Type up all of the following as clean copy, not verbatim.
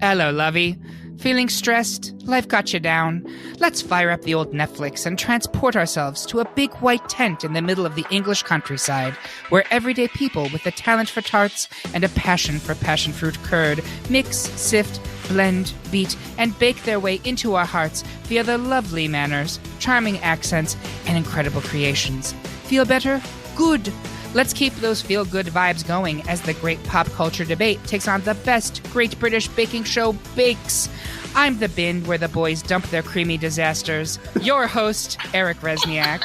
Hello, lovey. Feeling stressed? Life got you down? Let's fire up the old Netflix and transport ourselves to a big white tent in the middle of the English countryside, where everyday people with a talent for tarts and a passion for passion fruit curd mix, sift, blend, beat, and bake their way into our hearts via their lovely manners, charming accents, and incredible creations. Feel better? Good! Let's keep those feel-good vibes going as the Great Pop Culture Debate takes on the best Great British Baking Show bakes. I'm the bin where the boys dump their creamy disasters. Your host, Eric Resniak.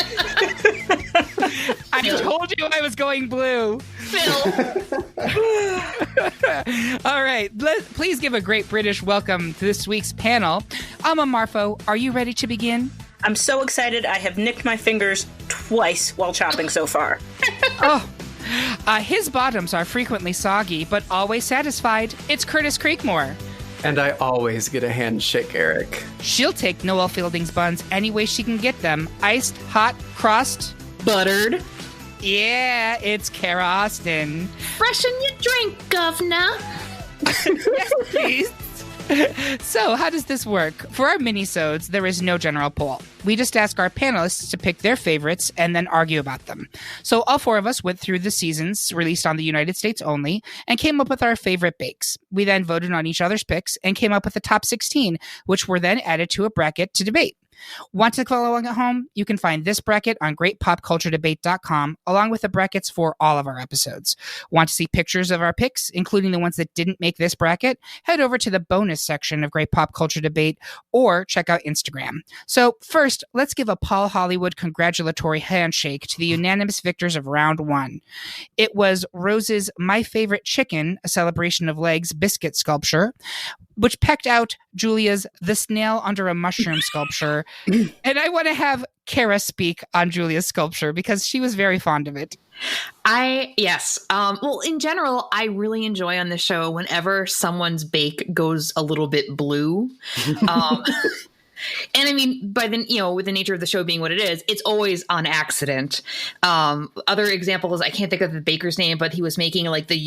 I told you I was going blue. Phil. All right, please give a Great British welcome to this week's panel. Alma Marfo, are you ready to begin? I'm so excited. I have nicked my fingers twice while chopping so far. His bottoms are frequently soggy, but always satisfied. It's Curtis Creekmore. And I always get a handshake, Eric. She'll take Noel Fielding's buns any way she can get them. Iced, hot, crust, buttered. Yeah, it's Kara Austin. Freshen your drink, governor. Yes, please. So, how does this work? For our mini-sodes, there is no general poll. We just ask our panelists to pick their favorites and then argue about them. So all four of us went through the seasons released on the United States only and came up with our favorite bakes. We then voted on each other's picks and came up with the top 16, which were then added to a bracket to debate. Want to follow along at home? You can find this bracket on greatpopculturedebate.com, along with the brackets for all of our episodes. Want to see pictures of our picks, including the ones that didn't make this bracket? Head over to the bonus section of Great Pop Culture Debate or check out Instagram. So first, let's give a Paul Hollywood congratulatory handshake to the unanimous victors of round one. It was Rose's My Favorite Chicken, a celebration of legs biscuit sculpture, which pecked out Julia's The Snail Under a Mushroom sculpture. And I want to have Kara speak on Julia's sculpture because she was very fond of it. Yes. Well, in general, I really enjoy on the show whenever someone's bake goes a little bit blue. And I mean, by the, with the nature of the show being what it is, it's always on accident. Other examples, I can't think of the baker's name, but he was making like the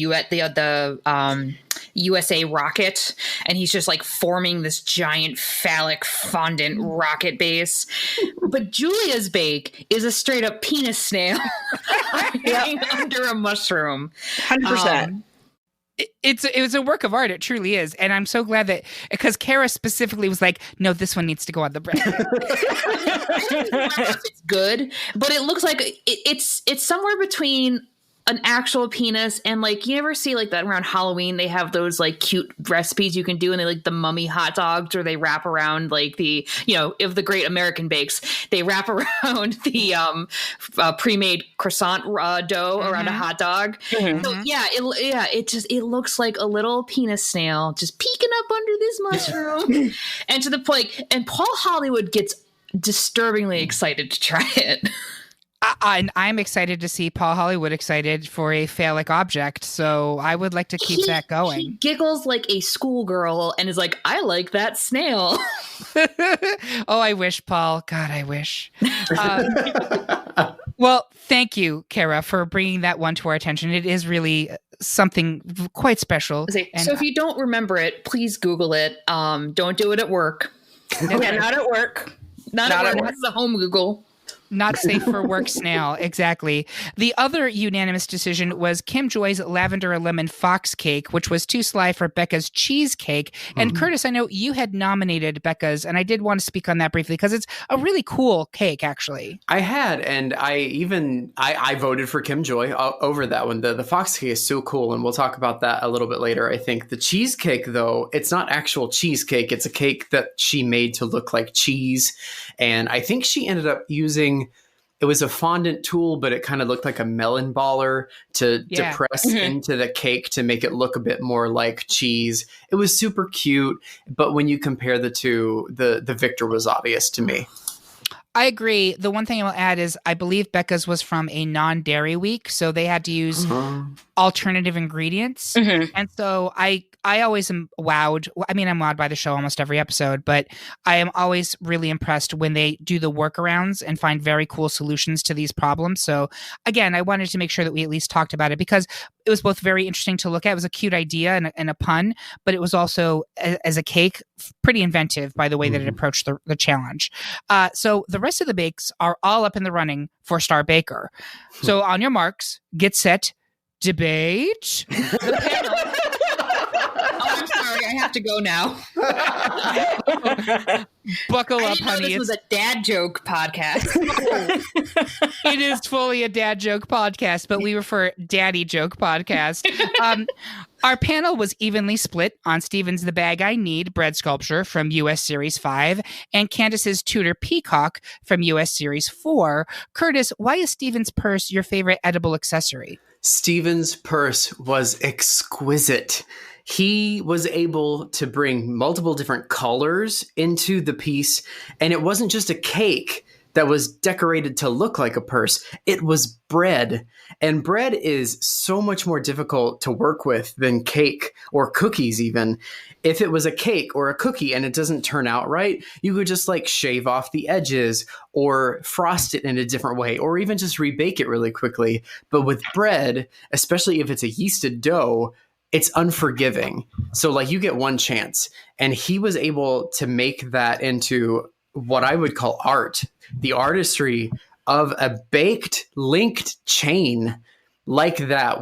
USA rocket, and he's just like forming this giant phallic fondant rocket base. But Julia's bake is a straight up penis snail hanging under a mushroom. 100%. It was a work of art. It truly is. And I'm so glad that, because Kara specifically was like, no, this one needs to go on the bread. It's good, but it looks like it's somewhere between an actual penis and like, you ever see like that around Halloween, they have those like cute recipes you can do, and they like the mummy hot dogs, or they wrap around like the, of the Great American Bakes, they wrap around the pre-made croissant dough around a hot dog. Mm-hmm. So it looks like a little penis snail just peeking up under this mushroom. And to the point, and Paul Hollywood gets disturbingly excited to try it. And I'm excited to see Paul Hollywood excited for a phallic object, so I would like to keep that going. He giggles like a schoolgirl and is like, I like that snail. Oh, I wish, Paul. God, I wish. Well, thank you, Kara, for bringing that one to our attention. It is really something quite special. So if you don't remember it, please Google it. Don't do it at work. Okay, not at work. Not at work. This is a home Google. Not safe for work snail, exactly. The other unanimous decision was Kim Joy's Lavender and Lemon Fox Cake, which was too sly for Becca's Cheesecake. And Curtis, I know you had nominated Becca's, and I did want to speak on that briefly because it's a really cool cake, actually. I had, and I voted for Kim Joy over that one. The Fox Cake is so cool, and we'll talk about that a little bit later, I think. The cheesecake, though, it's not actual cheesecake. It's a cake that she made to look like cheese, and I think she ended up using, it was a fondant tool, but it kind of looked like a melon baller to press into the cake to make it look a bit more like cheese. It was super cute, but when you compare the two, the victor was obvious to me. I agree. The one thing I will add is I believe Becca's was from a non-dairy week, so they had to use alternative ingredients. Mhm. And so I always am wowed. I mean, I'm wowed by the show almost every episode, but I am always really impressed when they do the workarounds and find very cool solutions to these problems. So again, I wanted to make sure that we at least talked about it because it was both very interesting to look at. It was a cute idea and a pun, but it was also, as a cake, pretty inventive by the way that it approached the challenge. So the rest of the bakes are all up in the running for Star Baker. So on your marks, get set, debate. The panel. Oh, I'm sorry. I have to go now. Buckle I up, didn't know honey. this was a dad joke podcast. It is fully a dad joke podcast, but we refer daddy joke podcast. Our panel was evenly split on Steven's The Bag I Need bread sculpture from US Series 5 and Candace's Tudor Peacock from US Series 4. Curtis, why is Steven's purse your favorite edible accessory? Steven's purse was exquisite. He was able to bring multiple different colors into the piece, and it wasn't just a cake that was decorated to look like a purse. It was bread, and bread is so much more difficult to work with than cake or cookies even. If it was a cake or a cookie and it doesn't turn out right, you could just like shave off the edges or frost it in a different way or even just rebake it really quickly. But with bread, especially if it's a yeasted dough, it's unforgiving. So like you get one chance, and he was able to make that into what I would call art, the artistry of a baked linked chain like that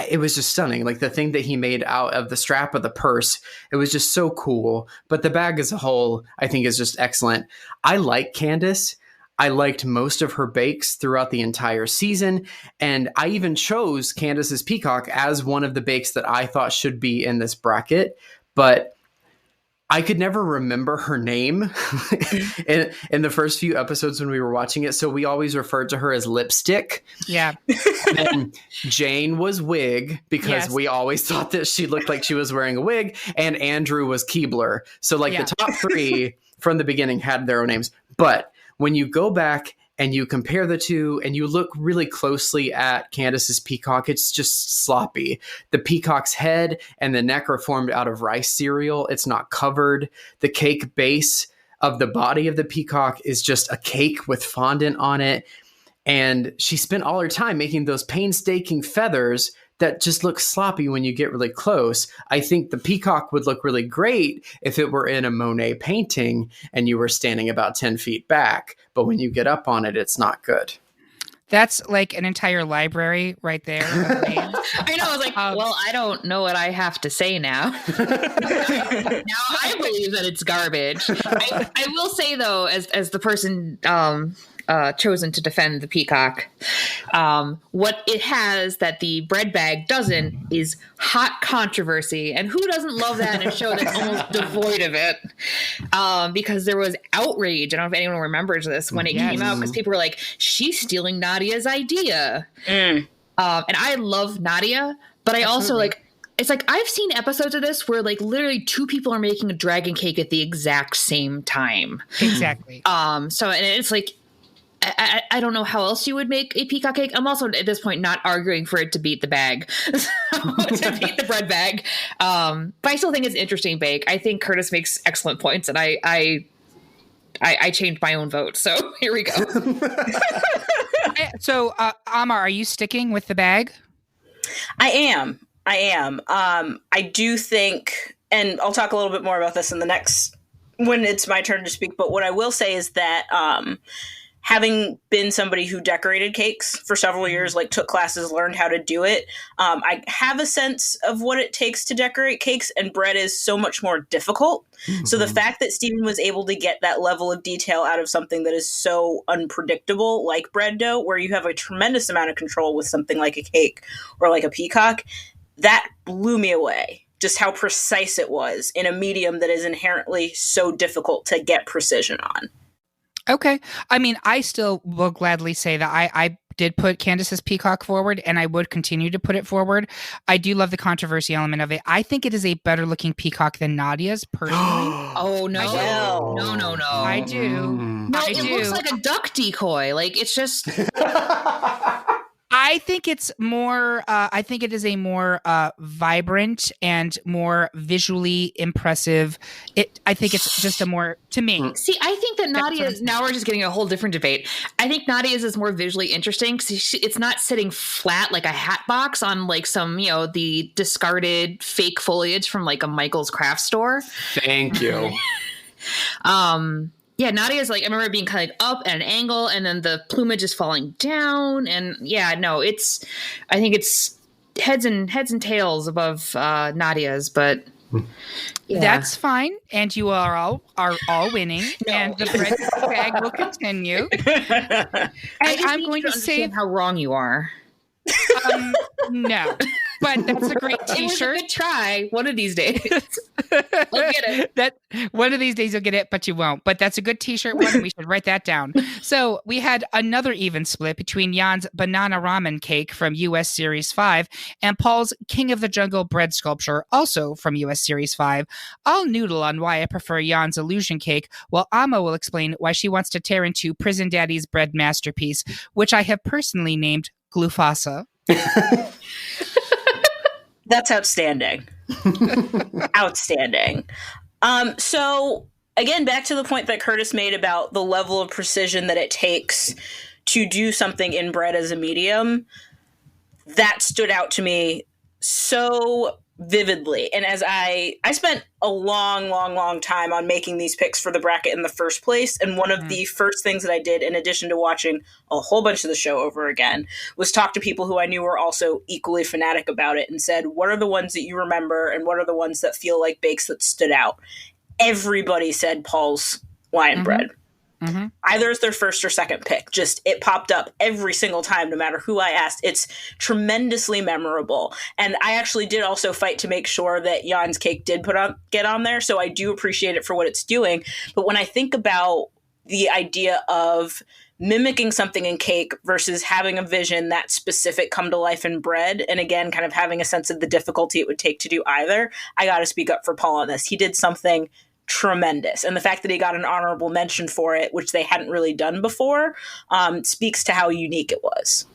it was just stunning. Like the thing that he made out of the strap of the purse, it was just so cool. But the bag as a whole, I think is just excellent. I like Candace. I liked most of her bakes throughout the entire season. And I even chose Candace's Peacock as one of the bakes that I thought should be in this bracket. But I could never remember her name in the first few episodes when we were watching it. So we always referred to her as Lipstick. Yeah. And Jane was Wig because we always thought that she looked like she was wearing a wig. And Andrew was Keebler. So like the top three from the beginning had their own names. But when you go back and you compare the two and you look really closely at Candace's peacock, it's just sloppy. The peacock's head and the neck are formed out of rice cereal. It's not covered. The cake base of the body of the peacock is just a cake with fondant on it. And she spent all her time making those painstaking feathers that just look sloppy when you get really close. I think the peacock would look really great if it were in a Monet painting and you were standing about 10 feet back. But when you get up on it, it's not good. That's like an entire library right there. I know. I was like, well, I don't know what I have to say now. Now I believe that it's garbage. I will say, though, as the person chosen to defend the peacock, what it has that the bread bag doesn't is hot controversy. And who doesn't love that in a show that's almost devoid of it? Because there was outrage. I don't know if anyone remembers this when it came out, because people were like, she's stealing Nadia's idea. And I love Nadia, but I also like, it's like I've seen episodes of this where like literally two people are making a dragon cake at the exact same time. Exactly. So, and it's like, I don't know how else you would make a peacock cake. I'm also at this point not arguing for it to beat the bag, to beat the bread bag. But I still think it's an interesting bake. I think Curtis makes excellent points, and I changed my own vote. So here we go. So, Amar, are you sticking with the bag? I am. I do think, and I'll talk a little bit more about this in the next, when it's my turn to speak. But what I will say is that, having been somebody who decorated cakes for several years, like took classes, learned how to do it, I have a sense of what it takes to decorate cakes, and bread is so much more difficult. Mm-hmm. So the fact that Steven was able to get that level of detail out of something that is so unpredictable, like bread dough, where you have a tremendous amount of control with something like a cake or like a peacock, that blew me away. Just how precise it was in a medium that is inherently so difficult to get precision on. Okay. I mean, I still will gladly say that I did put Candace's peacock forward, and I would continue to put it forward. I do love the controversy element of it. I think it is a better looking peacock than Nadia's, personally. Oh no. No. I do. No, I it do. looks like a duck decoy. Like it's just I think it's more. I think it is a more vibrant and more visually impressive. I think it's just a more, to me. See, I think that Nadia's, now we're just getting a whole different debate. I think Nadia's is more visually interesting because it's not sitting flat like a hat box on like some, the discarded fake foliage from like a Michael's craft store. Thank you. Yeah, Nadia's like, I remember it being kind of like up at an angle and then the plumage is falling down. And yeah, no, I think it's heads and tails above Nadia's, but yeah. That's fine. And you are all winning. No. And the bread bag will continue. I'm going to say how wrong you are. No, but that's a great It was a T-shirt. good try. One of these days, I'll get it. That one of these days you'll get it, but you won't. But that's a good T-shirt one, and we should write that down. So we had another even split between Jan's banana ramen cake from US Series 5 and Paul's King of the Jungle bread sculpture, also from US Series 5. I'll noodle on why I prefer Jan's illusion cake, while Amma will explain why she wants to tear into Prison Daddy's bread masterpiece, which I have personally named Glufasa. That's outstanding. Outstanding. So again, back to the point that Curtis made about the level of precision that it takes to do something in bread as a medium. That stood out to me so vividly. And as I spent a long time on making these picks for the bracket in the first place. And one of the first things that I did, in addition to watching a whole bunch of the show over again, was talk to people who I knew were also equally fanatic about it and said, what are the ones that you remember and what are the ones that feel like bakes that stood out? Everybody said Paul's lion bread. Mm-hmm. Either as their first or second pick. Just, it popped up every single time, no matter who I asked. It's tremendously memorable. And I actually did also fight to make sure that Jan's cake did get on there, so I do appreciate it for what it's doing. But when I think about the idea of mimicking something in cake versus having a vision that's specific come to life in bread, and again, kind of having a sense of the difficulty it would take to do either, I got to speak up for Paul on this. He did something tremendous. And the fact that he got an honorable mention for it, which they hadn't really done before, speaks to how unique it was.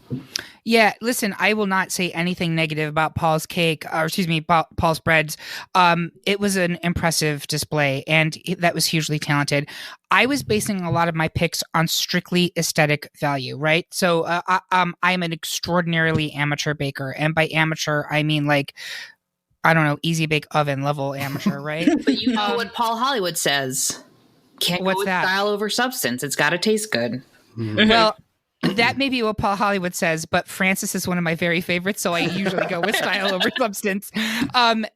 Yeah, listen, I will not say anything negative about Paul's cake, or excuse me, Paul's breads. It was an impressive display, and that was hugely talented. I was basing a lot of my picks on strictly aesthetic value, right? So I'm an extraordinarily amateur baker, and by amateur, I mean like, I don't know, easy bake oven level amateur, right? But you know what Paul Hollywood says. Can't What's go with that? style over substance. It's got to taste good. Well, that may be what Paul Hollywood says, but Francis is one of my very favorites, so I usually go with style over substance.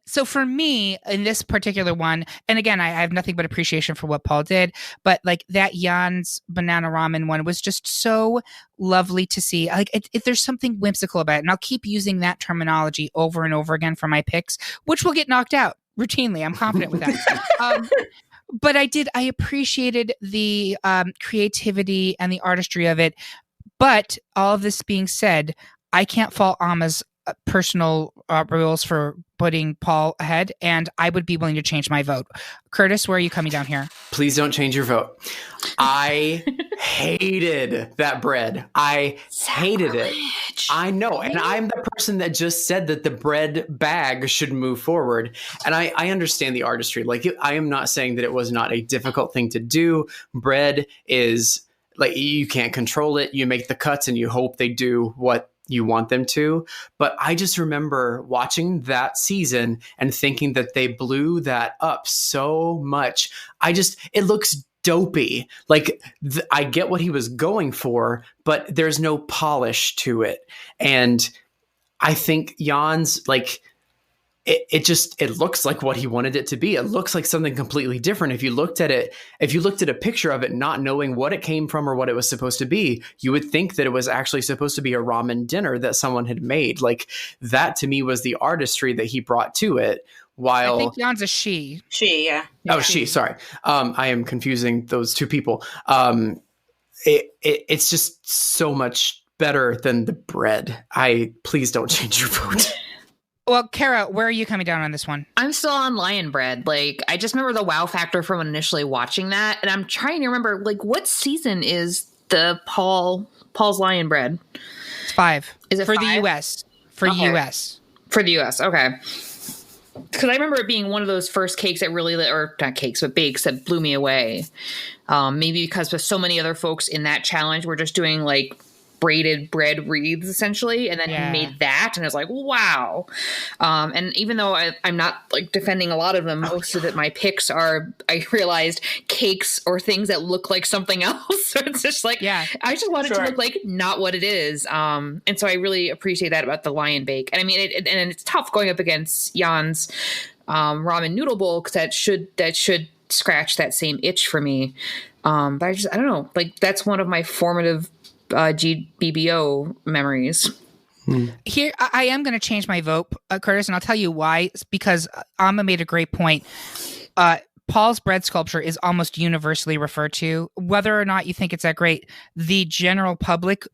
So for me, in this particular one, and again, I have nothing but appreciation for what Paul did, but like that Jan's banana ramen one was just so lovely to see. Like, there's something whimsical about it, and I'll keep using that terminology over and over again for my picks, which will get knocked out routinely. I'm confident with that. But I appreciated the creativity and the artistry of it. But all of this being said, I can't fault Amma's personal rules for putting Paul ahead, and I would be willing to change my vote. Curtis, where are you coming down here? Please don't change your vote. I hated that bread. I hated it. I know. And I'm the person that just said that the bread bag should move forward. And I understand the artistry. Like, I am not saying that it was not a difficult thing to do. Bread is like, you can't control it. You make the cuts and you hope they do what you want them to. But I just remember watching that season and thinking that they blew that up so much. It looks dopey. Like, I get what he was going for, but there's no polish to it. And I think Jan's, like, it looks like what he wanted it to be. It looks like something completely different. If you looked at a picture of it, not knowing what it came from or what it was supposed to be, you would think that it was actually supposed to be a ramen dinner that someone had made. Like, that to me was the artistry that he brought to it. While I think Jan's a she. She, yeah. Oh, she, sorry. I am confusing those two people. It's just so much better than the bread. Please don't change your vote. Well, Kara, where are you coming down on this one? I'm still on lion bread. Like, I just remember the wow factor from initially watching that, and I'm trying to remember, like, what season is the Paul's lion bread? It's 5. Is it for 5? the U.S.? For U.S. For the U.S. Okay. Because I remember it being one of those first cakes that really, or not cakes, but bakes that blew me away. Maybe because with so many other folks in that challenge were just doing like braided bread wreaths essentially, and then he made that, and I was like, wow. And even though I'm not like defending a lot of them, most of my picks are, I realized, cakes or things that look like something else. So it's just like, I just want it to look like not what it is. And so I really appreciate that about the lion bake. And I mean, and it's tough going up against Jan's ramen noodle bowl, because that should scratch that same itch for me. But I don't know, like that's one of my formative GBBO memories. Here, I am going to change my vote, Curtis, and I'll tell you why. It's because Amma made a great point. Paul's bread sculpture is almost universally referred to. Whether or not you think it's that great, the general public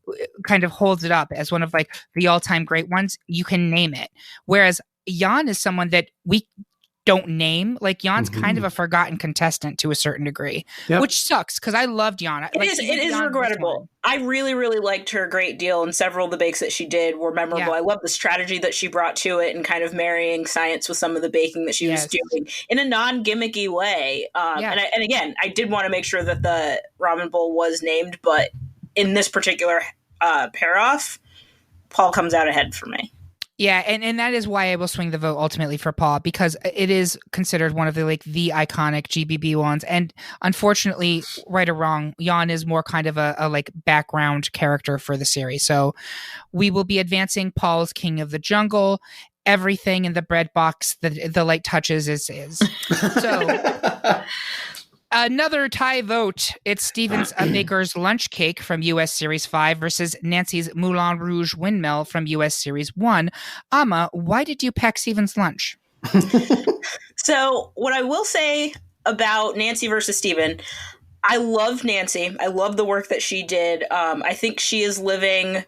kind of holds it up as one of like the all-time great ones. You can name it. Whereas Jan is someone that we don't name. Like Jan's kind of a forgotten contestant to a certain degree, which sucks because I loved Jan. It is regrettable. I really, really liked her a great deal, and several of the bakes that she did were memorable. I love the strategy that she brought to it and kind of marrying science with some of the baking that she was doing in a non-gimmicky way. And again, I did want to make sure that the ramen bowl was named, but in this particular pair-off, Paul comes out ahead for me. Yeah, and that is why I will swing the vote ultimately for Paul, because it is considered one of the iconic GBB ones. And unfortunately, right or wrong, Jan is more kind of a like background character for the series. So we will be advancing Paul's King of the Jungle. Everything in the bread box that the light touches is. So another tie vote. It's Steven's Baker's Lunch Cake from U.S. Series 5 versus Nancy's Moulin Rouge Windmill from U.S. Series 1. Amma, why did you pack Steven's lunch? So what I will say about Nancy versus Steven, I love Nancy. I love the work that she did. I think she is living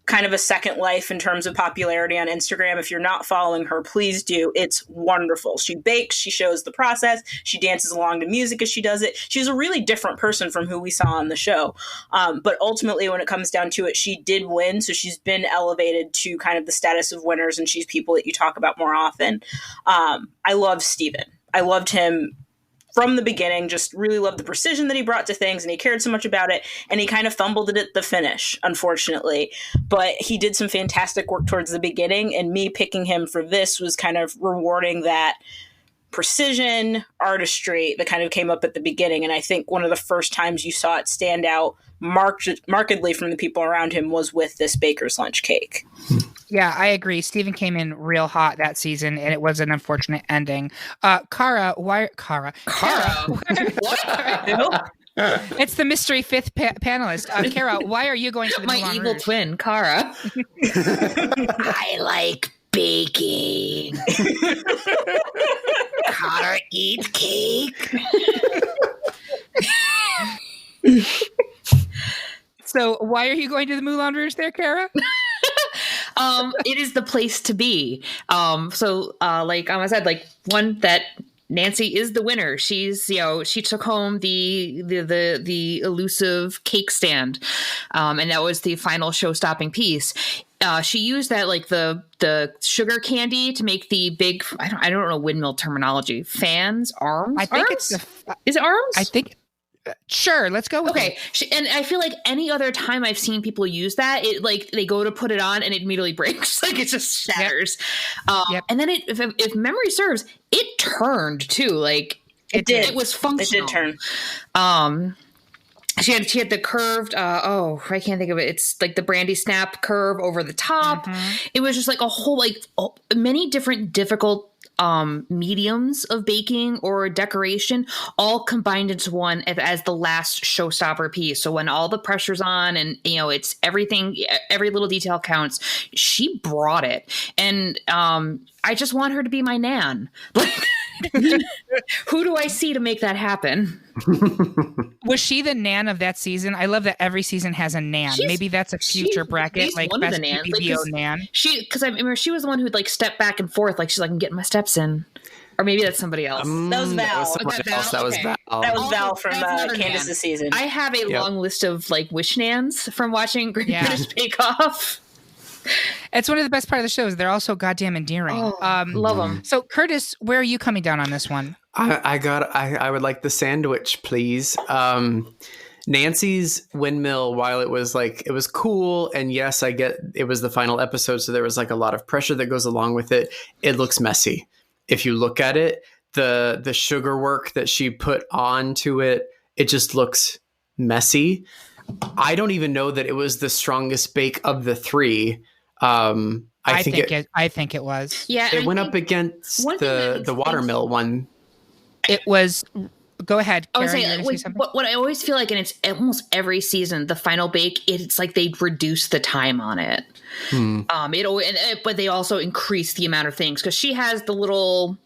kind of a second life in terms of popularity on Instagram. If you're not following her, please do. It's wonderful. She bakes, she shows the process, she dances along to music as she does it. She's a really different person from who we saw on the show. But ultimately, when it comes down to it, she did win. So she's been elevated to kind of the status of winners, and she's people that you talk about more often. I love Steven. I loved him from the beginning, just really loved the precision that he brought to things, and he cared so much about it, and he kind of fumbled it at the finish, unfortunately. But he did some fantastic work towards the beginning, and me picking him for this was kind of rewarding that precision, artistry that kind of came up at the beginning. And I think one of the first times you saw it stand out markedly from the people around him was with this Baker's Lunch Cake. Yeah, I agree. Steven came in real hot that season, and it was an unfortunate ending. Kara, why? Kara. What? It's the mystery fifth panelist. Kara, why are you going to the My Moulin evil Rouge? twin, Kara. I like baking. Kara eats cake. So why are you going to the Moulin Rouge there, Kara? It is the place to be. Like I said, like one that Nancy is the winner. She's, she took home the elusive cake stand. And that was the final show-stopping piece. She used that, like the sugar candy to make the big, I don't know windmill terminology, arms. I think arms? it's is it arms? I think. Sure, let's go with it. And I feel like any other time I've seen people use that, it like they go to put it on and it immediately breaks. Like it just shatters. And then if memory serves, it turned too. Like it did. It was functional. It did turn. She had the curved, I can't think of it. It's like the Brandy Snap curve over the top. Mm-hmm. It was just like a whole, many different difficult mediums of baking or decoration all combined into one as the last showstopper piece. So when all the pressure's on and, it's everything, every little detail counts, she brought it. And I just want her to be my Nan. Who do I see to make that happen? Was she the Nan of that season? I love that every season has a Nan. Maybe that's a future she's bracket, like one of best the Nans. BBO Like, Nan. Because I remember she was the one who'd like step back and forth, like she's like, I'm getting my steps in. Or maybe that's somebody else. That was Val. That was someone else. That was Okay. Val. That was Also, Val from that's another Candace's Nan. season. I have a long list of like wish Nans from watching Great Yeah. British Bake Off. It's one of the best part of the shows. They're all so goddamn endearing. Love them. So, Curtis, where are you coming down on this one? I would like the sandwich, please. Nancy's windmill, while it was cool, and yes, I get it was the final episode, so there was like a lot of pressure that goes along with it. It looks messy. If you look at it, the sugar work that she put onto it, it just looks messy. I don't even know that it was the strongest bake of the three. I think it was. Yeah, It went up against one thing that the makes watermill one. It was. Go ahead. I was Karen, saying, you were gonna say something? what I always feel like, and it's almost every season, the final bake, it's like they reduce the time on it. But they also increase the amount of things because she has the little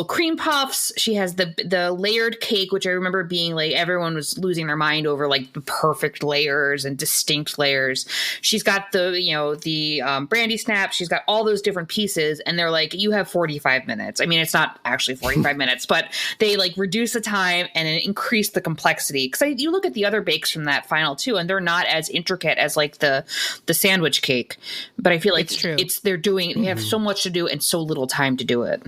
cream puffs. She has the layered cake, which I remember being like everyone was losing their mind over, like the perfect layers and distinct layers. She's got the brandy snap. She's got all those different pieces, and they're like, you have 45 minutes. I mean, it's not actually 45 minutes, but they like reduce the time and increase the complexity. Because you look at the other bakes from that final too, and they're not as intricate as like the sandwich cake. But I feel like It's true. they have so much to do and so little time to do it.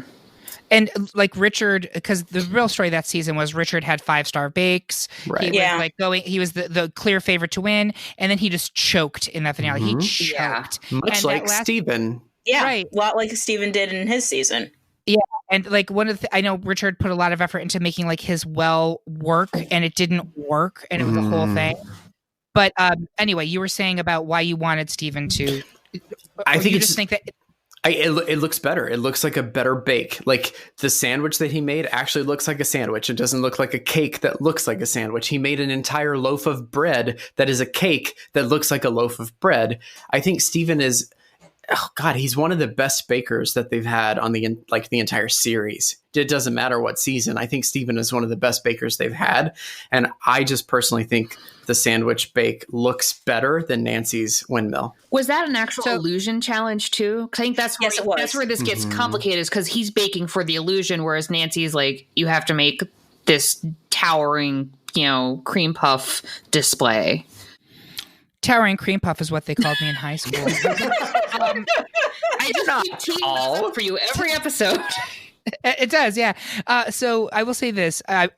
And like Richard, because the real story that season was Richard had 5-star bakes. Right. He Yeah. was he was the clear favorite to win, and then he just choked in that finale. He choked. Much And like that last- Steven. Yeah, Right. a lot like Steven did in his season. And like one of I know Richard put a lot of effort into making like his well work, and it didn't work, and it was a whole thing. But anyway, you were saying about why you wanted Steven to. I think you it's just think that. it looks better. It looks like a better bake. Like the sandwich that he made actually looks like a sandwich. It doesn't look like a cake that looks like a sandwich. He made an entire loaf of bread that is a cake that looks like a loaf of bread. I think Steven is, oh God, he's one of the best bakers that they've had on the entire series. It doesn't matter what season. I think Steven is one of the best bakers they've had. And I just personally think the sandwich bake looks better than Nancy's windmill. Was that an actual illusion challenge too? Because I think that's where, Yes, it was. that's where this gets complicated, is because he's baking for the illusion, whereas Nancy's like, you have to make this towering, cream puff display. Towering cream puff is what they called me in high school. I just keep teeing this up for you every episode. It does, yeah. So I will say this. I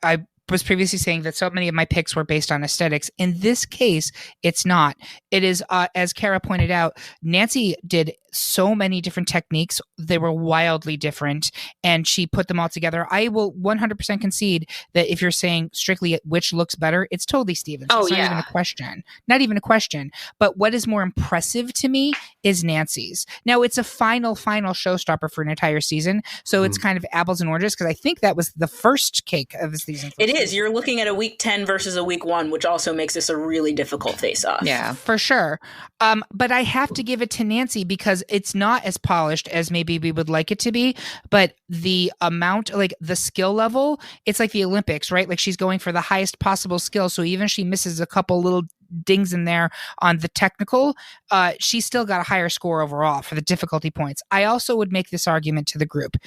was previously saying that so many of my picks were based on aesthetics. In this case, it's not. It is, as Kara pointed out, Nancy did so many different techniques. They were wildly different, and she put them all together. I will 100% concede that if you're saying strictly which looks better, it's totally Steven's. Oh, it's not yeah. even a question. Not even a question. But what is more impressive to me is Nancy's. Now, it's a final showstopper for an entire season, so it's kind of apples and oranges, because I think that was the first cake of the season. It is. You're looking at a week 10 versus a week 1, which also makes this a really difficult face-off. Yeah. For sure. But I have to give it to Nancy because it's not as polished as maybe we would like it to be, but the amount, like the skill level, it's like the Olympics, right? Like she's going for the highest possible skill. So even if she misses a couple little dings in there on the technical, she still got a higher score overall for the difficulty points. I also would make this argument to the group.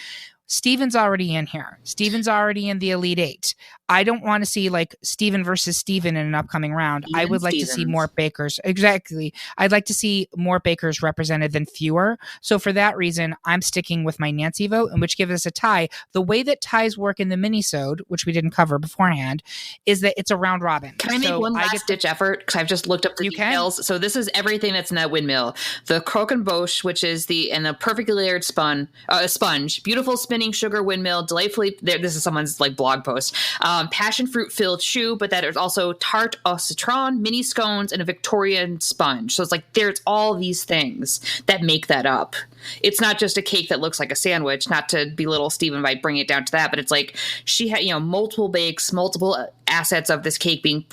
Steven's already in here. Steven's already in the Elite Eight. I don't want to see like Steven versus Steven in an upcoming round. I would like to see more bakers. Exactly. I'd like to see more bakers represented than fewer. So for that reason, I'm sticking with my Nancy vote, and which gives us a tie. The way that ties work in the minisode, which we didn't cover beforehand, is that it's a round robin. Can I make one last ditch effort? Because I've just looked up the details. So this is everything that's in that windmill. The croquembouche, which is the perfectly layered sponge, beautiful spinning sugar windmill, delightfully. This is someone's like blog post. Passion fruit filled choux, but that is also tarte au citron, mini scones, and a Victorian sponge. So it's like there's all these things that make that up. It's not just a cake that looks like a sandwich. Not to belittle Steven by bringing it down to that, but it's like she had multiple bakes, multiple assets of this cake being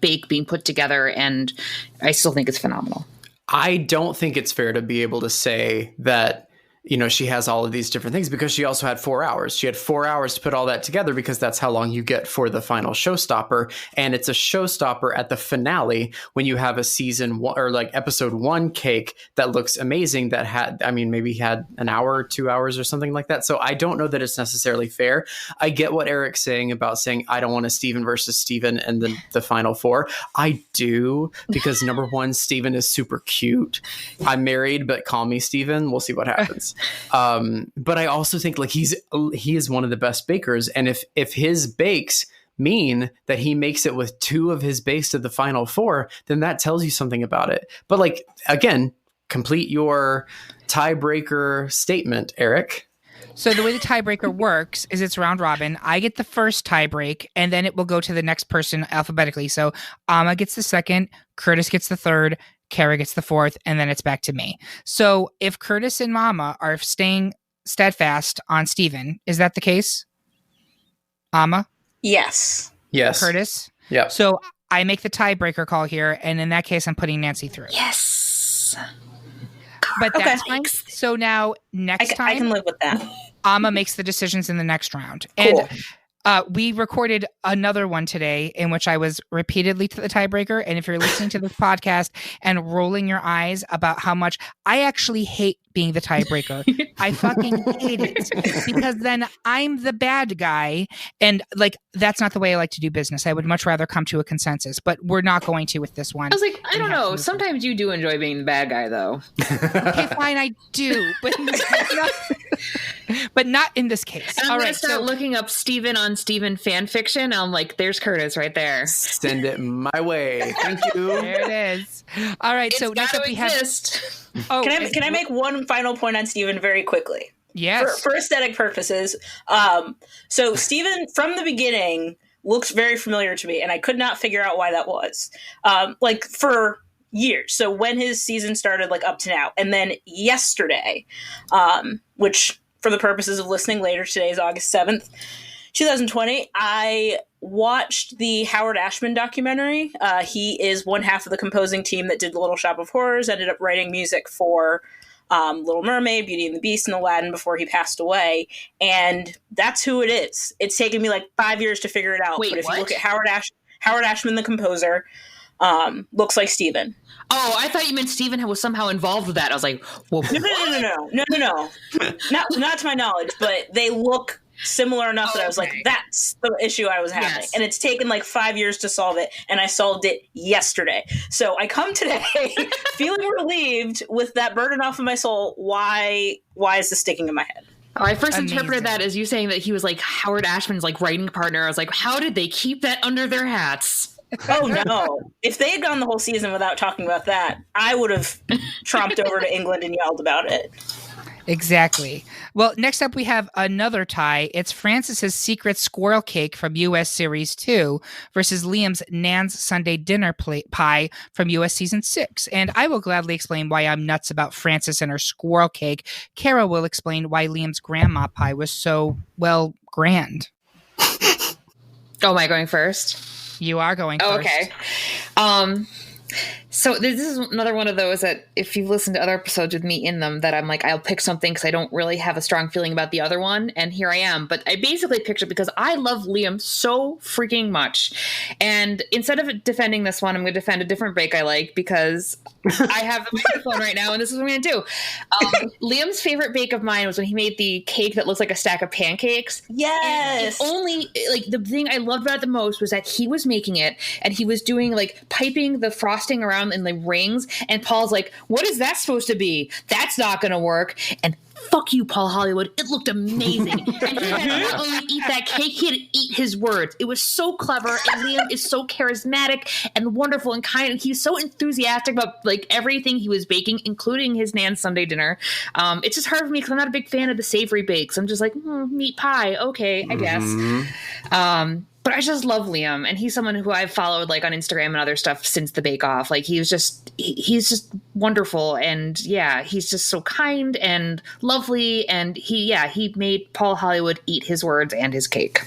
bake being put together, and I still think it's phenomenal. I don't think it's fair to be able to say that she has all of these different things because she also had 4 hours. She had 4 hours to put all that together because that's how long you get for the final showstopper. And it's a showstopper at the finale when you have a season 1 or like episode 1 cake that looks amazing that had, maybe had an hour or 2 hours or something like that. So I don't know that it's necessarily fair. I get what Eric's saying about saying, I don't want a Steven versus Steven and the final 4. I do, because number 1, Steven is super cute. I'm married, but call me Steven. We'll see what happens. But I also think like he is one of the best bakers, and if his bakes mean that he makes it with 2 of his bakes to the final 4, then that tells you something about it. But like, again, complete your tiebreaker statement, Eric. So the way the tiebreaker works is it's round robin. I get the first tiebreak, and then it will go to the next person alphabetically. So Amma gets the second, Curtis gets the third, Kara gets the 4th, and then it's back to me. So if Curtis and Mama are staying steadfast on Steven, is that the case? Amma? Yes. Curtis? Yeah. So I make the tiebreaker call here, and in that case, I'm putting Nancy through. Yes. But that's fine. So now next time, I can live with that. Amma makes the decisions in the next round. Cool. And we recorded another one today in which I was repeatedly to the tiebreaker. And if you're listening to this podcast and rolling your eyes about how much I actually hate being the tiebreaker, I fucking hate it, because then I'm the bad guy. And like, that's not the way I like to do business. I would much rather come to a consensus, but we're not going to with this one. I was like, I don't know. Sometimes you do enjoy being the bad guy, though. Okay, fine, I do, but not in this case. And I'm going to start looking up Steven on Steven fan fiction. I'm like, there's Curtis right there. Send it my way. Thank you. There it is. All right, so next up we have. Oh, can I make one final point on Steven very quickly? Yes. For aesthetic purposes. So Steven, from the beginning, looks very familiar to me, and I could not figure out why that was. Like, for years. So when his season started, like, up to now. And then yesterday, which, for the purposes of listening later, today is August 7th, 2020, I watched the Howard Ashman documentary. He is one half of the composing team that did Little Shop of Horrors, ended up writing music for Little Mermaid, Beauty and the Beast, and Aladdin before he passed away. And that's who it is. It's taken me like 5 years to figure it out. Wait, but if what? you look at Howard Ashman, the composer, looks like Steven. Oh, I thought you meant Steven was somehow involved with that. I was like, whoa. No. Not to my knowledge, but they look similar enough that I was like, that's the issue I was having. Yes. And it's taken like 5 years to solve it, and I solved it yesterday. So I come today feeling relieved with that burden off of my soul. Why is this sticking in my head? Oh, I first interpreted that as you saying that he was like Howard Ashman's like writing partner. I was like, how did they keep that under their hats? Oh no. If they had gone the whole season without talking about that, I would have tromped over to England and yelled about it. Exactly. Well, next up we have another tie. It's Francis's secret squirrel cake from US Series 2 versus Liam's Nan's Sunday dinner pie from US Season 6. And I will gladly explain why I'm nuts about Francis and her squirrel cake. Kara will explain why Liam's grandma pie was so, well, grand. Oh, am I going first? You are going first. Okay. So this is another one of those that if you've listened to other episodes with me in them that I'm like, I'll pick something because I don't really have a strong feeling about the other one. And here I am. But I basically picked it because I love Liam so freaking much. And instead of defending this one, I'm going to defend a different bake I like because I have the microphone right now and this is what I'm going to do. Liam's favorite bake of mine was when he made the cake that looks like a stack of pancakes. Yes. And only, like, the thing I loved about it the most was that he was making it and he was doing, like, piping the frosting around in the rings, and Paul's like, what is that supposed to be? That's not gonna work. And fuck you, Paul Hollywood, it looked amazing. And he had to not only eat that cake, he had to eat his words. It was so clever, and Liam is so charismatic and wonderful and kind, and he's so enthusiastic about like everything he was baking, including his Nan's Sunday dinner. It's just hard for me because I'm not a big fan of the savory bakes. I'm just like, meat pie, okay, I guess. But I just love Liam, and he's someone who I've followed like on Instagram and other stuff since the Bake Off. Like he's just wonderful, and yeah, he's just so kind and lovely, and he made Paul Hollywood eat his words and his cake.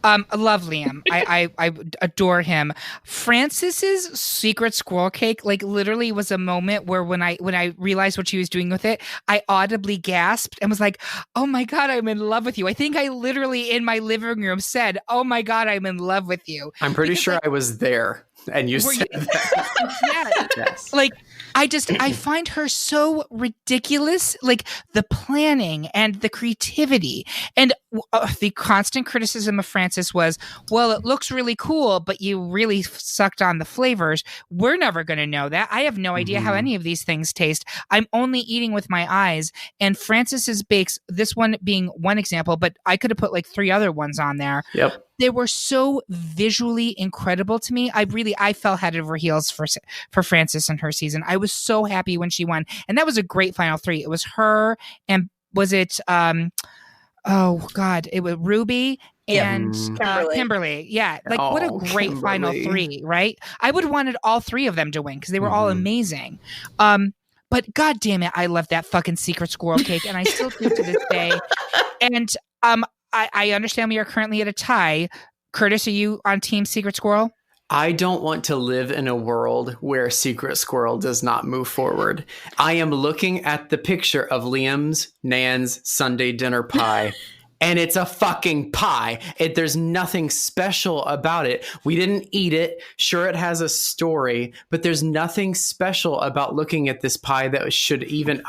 I love Liam. I adore him. Francis's secret squirrel cake, like literally, was a moment where when I realized what she was doing with it, I audibly gasped and was like, "Oh my god, I'm in love with you." I think I literally in my living room said, "Oh my god, I'm in love with you." I'm pretty Because, sure like, I was there, and you said that. yeah. Yes. Like, I find her so ridiculous. Like the planning and the creativity and the constant criticism of Francis was, well, it looks really cool, but you really sucked on the flavors. We're never going to know that. I have no idea how any of these things taste. I'm only eating with my eyes. And Francis's bakes, this one being one example, but I could have put like 3 other ones on there. Yep. They were so visually incredible to me. I fell head over heels for Francis and her season. I was so happy when she won, and that was a great final 3. It was her, and was it oh god, it was Ruby and Kimberly. Yeah, like what a great Kimberly. final 3, right? I would have wanted all 3 of them to win because they were all amazing. But god damn it, I love that fucking secret squirrel cake, and I still do to this day. And I understand we are currently at a tie. Curtis, are you on Team Secret Squirrel? I don't want to live in a world where Secret Squirrel does not move forward. I am looking at the picture of Liam's Nan's Sunday dinner pie, and it's a fucking pie. There's nothing special about it. We didn't eat it. Sure, it has a story, but there's nothing special about looking at this pie that should even...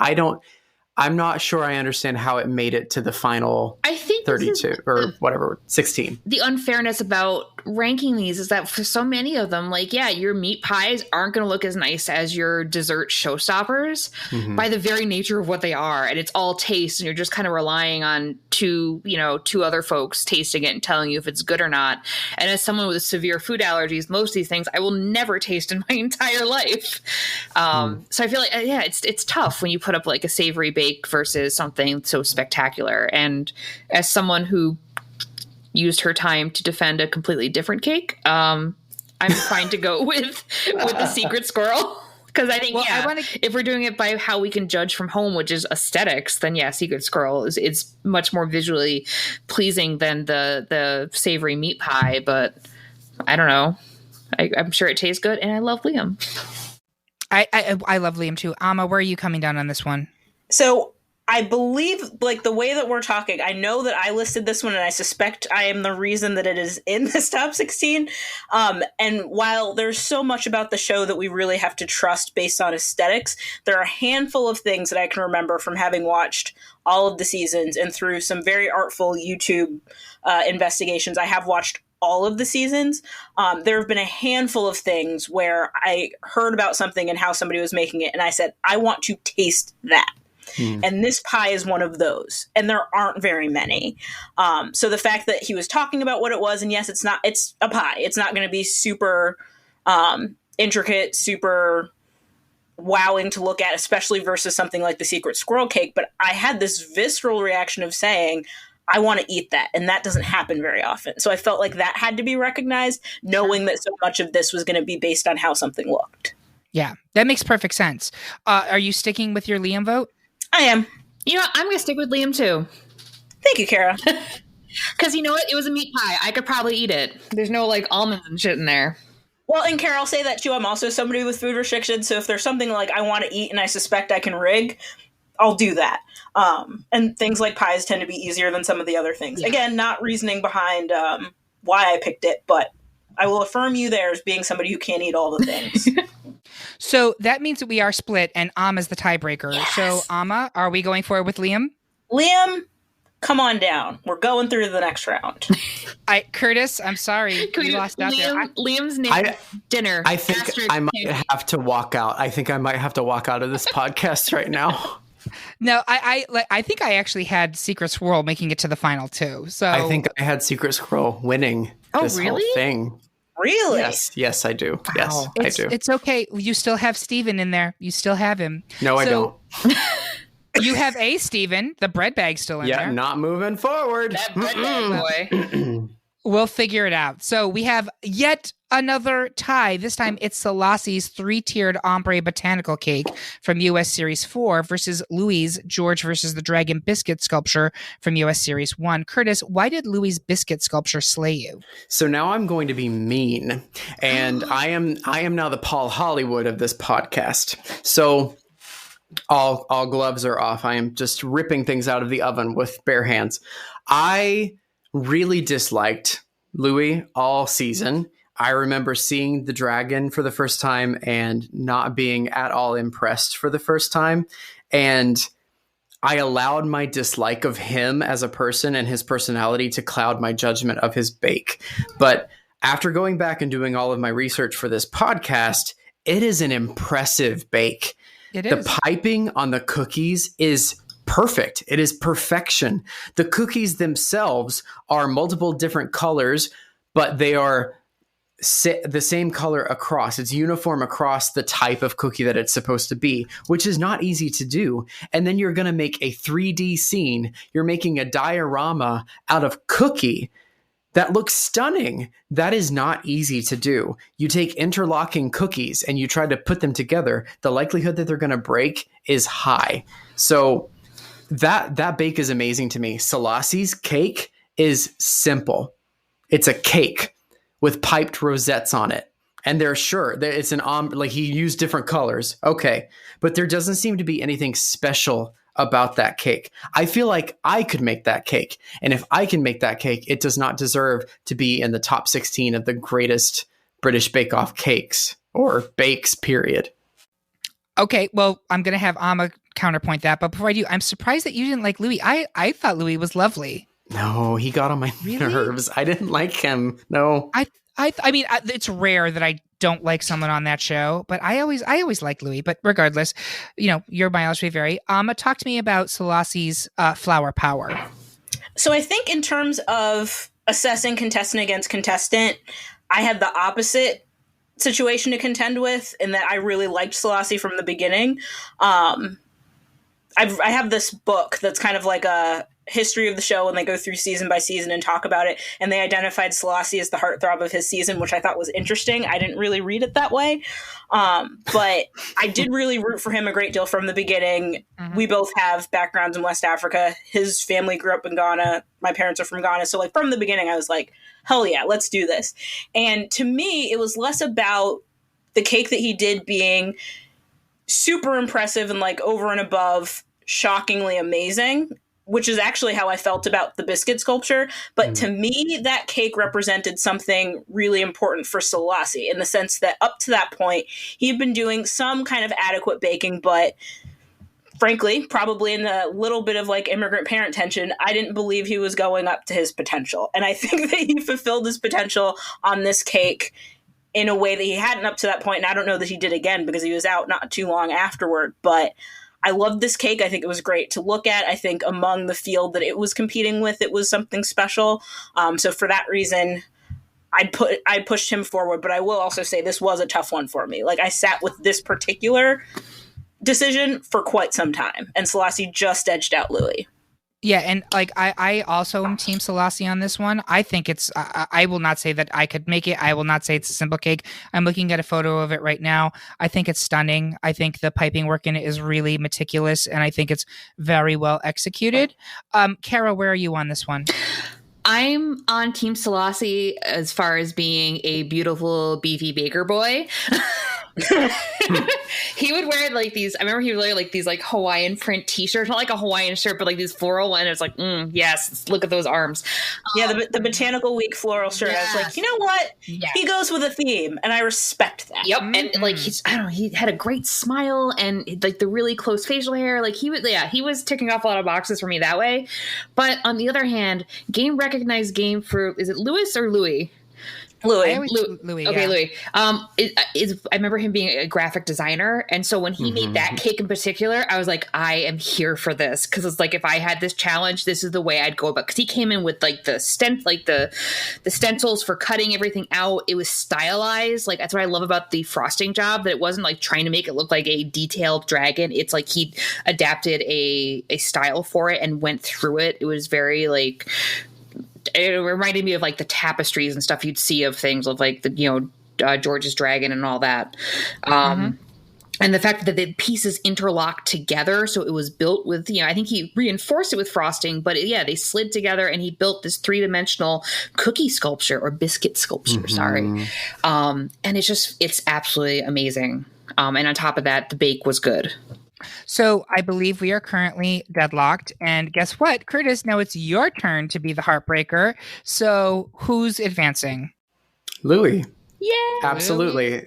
I'm not sure I understand how it made it to the final 32 or whatever, 16. The unfairness about ranking these is that for so many of them, like, yeah, your meat pies aren't going to look as nice as your dessert showstoppers by the very nature of what they are. And it's all taste. And you're just kind of relying on two other folks tasting it and telling you if it's good or not. And as someone with severe food allergies, most of these things I will never taste in my entire life. So I feel like, it's tough when you put up like a savory bake versus something so spectacular. And as someone who used her time to defend a completely different cake, I'm fine to go with the secret squirrel. Because I think, if we're doing it by how we can judge from home, which is aesthetics, then secret squirrel is much more visually pleasing than the savory meat pie. But I don't know. I'm sure it tastes good, and I love Liam. I love Liam too. Amma, where are you coming down on this one? So I believe, like, the way that we're talking, I know that I listed this one, and I suspect I am the reason that it is in this top 16. And while there's so much about the show that we really have to trust based on aesthetics, there are a handful of things that I can remember from having watched all of the seasons and through some very artful YouTube investigations. I have watched all of the seasons. There have been a handful of things where I heard about something and how somebody was making it, and I said, I want to taste that. And this pie is one of those, and there aren't very many. So the fact that he was talking about what it was, and yes, it's a pie. It's not going to be super intricate, super wowing to look at, especially versus something like the secret squirrel cake. But I had this visceral reaction of saying, I want to eat that. And that doesn't happen very often. So I felt like that had to be recognized, knowing that so much of this was going to be based on how something looked. Yeah, that makes perfect sense. Are you sticking with your Liam vote? I am. You know, I'm going to stick with Liam too. Thank you, Kara. Because you know what? It was a meat pie. I could probably eat it. There's no like almonds and shit in there. Well, and Kara, I'll say that too. I'm also somebody with food restrictions. So if there's something like I want to eat and I suspect I can rig, I'll do that. And things like pies tend to be easier than some of the other things. Yeah. Again, not reasoning behind why I picked it, but I will affirm you there as being somebody who can't eat all the things. So that means that we are split, and Amma's the tiebreaker. Yes. So, Amma, are we going forward with Liam? Liam, come on down. We're going through to the next round. Curtis, I'm sorry. We lost out there. Liam's name dinner. I think I might have to walk out. I think I might have to walk out of this podcast right now. No, I think I actually had Secret Squirrel making it to the final too. So I think I had Secret Squirrel winning this whole thing. Really? Yes, I do. Wow. Yes, I do. It's okay. You still have Steven in there. You still have him. No, I don't. You have a Steven. The bread bag's still in there. Yeah, not moving forward. That bread bag boy. We'll figure it out. So we have yet another tie. This time it's Selassie's 3-tiered ombre botanical cake from US Series 4 versus Louis' George versus the Dragon biscuit sculpture from US Series 1. Curtis, why did Louis' biscuit sculpture slay you? So now I'm going to be mean, and I am now the Paul Hollywood of this podcast. So all gloves are off. I am just ripping things out of the oven with bare hands. I really disliked Louis all season. I remember seeing the dragon for the first time and not being at all impressed for the first time. And I allowed my dislike of him as a person and his personality to cloud my judgment of his bake. But after going back and doing all of my research for this podcast, it is an impressive bake. It is. The piping on the cookies is perfect. It is perfection. The cookies themselves are multiple different colors, but they are the same color across. It's uniform across the type of cookie that it's supposed to be, which is not easy to do. And then you're going to make a 3D scene. You're making a diorama out of cookie that looks stunning. That is not easy to do. You take interlocking cookies and you try to put them together. The likelihood that they're going to break is high. So that bake is amazing to me. Selassie's cake is simple. It's a cake with piped rosettes on it. And they're sure that it's like he used different colors. Okay. But there doesn't seem to be anything special about that cake. I feel like I could make that cake. And if I can make that cake, it does not deserve to be in the top 16 of the greatest British Bake Off cakes or bakes, period. Okay, well, I'm going to have Amma counterpoint that. But before I do, I'm surprised that you didn't like Louis. I thought Louis was lovely. No, he got on my nerves. I didn't like him. No. I mean, it's rare that I don't like someone on that show, but I always like Louis. But regardless, your mileage may vary. Talk to me about Selassie's flower power. So I think in terms of assessing contestant against contestant, I had the opposite situation to contend with in that I really liked Selassie from the beginning. I have this book that's kind of like a history of the show, and they go through season by season and talk about it, and they identified Selassie as the heartthrob of his season, which I thought was interesting. I didn't really read it that way, but I did really root for him a great deal from the beginning. Mm-hmm. We both have backgrounds in West Africa. His family grew up in Ghana. My parents are from Ghana, so from the beginning I was like, hell yeah, let's do this. And to me, it was less about the cake that he did being super impressive and over and above shockingly amazing, which is actually how I felt about the biscuit sculpture. But to me, that cake represented something really important for Selassie in the sense that up to that point, he'd been doing some kind of adequate baking, but frankly, probably in the little bit of immigrant parent tension, I didn't believe he was going up to his potential. And I think that he fulfilled his potential on this cake in a way that he hadn't up to that point. And I don't know that he did again because he was out not too long afterward, but I loved this cake. I think it was great to look at. I think among the field that it was competing with, it was something special. So for that reason, I pushed him forward. But I will also say this was a tough one for me. I sat with this particular decision for quite some time, and Selassie just edged out Louis. Yeah, and I also am Team Selassie on this one. I think it's I will not say that I could make it. I will not say it's a simple cake. I'm looking at a photo of it right now. I think it's stunning. I think the piping work in it is really meticulous, and I think it's very well executed. Kara, where are you on this one? I'm on Team Selassie as far as being a beautiful, beefy baker boy. He would wear these. I remember he would wear these Hawaiian print T-shirts, not like a Hawaiian shirt, but these floral one. It's yes, look at those arms. Yeah, the Botanical Week floral shirt. Yes. I was you know what? Yes. He goes with a theme, and I respect that. Yep, and he had a great smile and the really close facial hair. He was ticking off a lot of boxes for me that way. But on the other hand, game recognized game for is it Louis or Louis? Louis. Louis. Okay, yeah. Louis. I remember him being a graphic designer, and so when he made that cake in particular, I was like, I am here for this because it's if I had this challenge, this is the way I'd go about. Because he came in with the stencils for cutting everything out. It was stylized. That's what I love about the frosting job. That it wasn't trying to make it look like a detailed dragon. It's he adapted a style for it and went through it. It was very it reminded me of like the tapestries and stuff you'd see of things of like the, George's dragon and all that. And the fact that the pieces interlocked together, so it was built with, I think he reinforced it with frosting, but they slid together, and he built this 3-dimensional cookie sculpture or biscuit sculpture. Sorry, and it's absolutely amazing. And on top of that, the bake was good. So I believe we are currently deadlocked, and guess what, Curtis? Now it's your turn to be the heartbreaker. So who's advancing? Louis. Yeah, absolutely.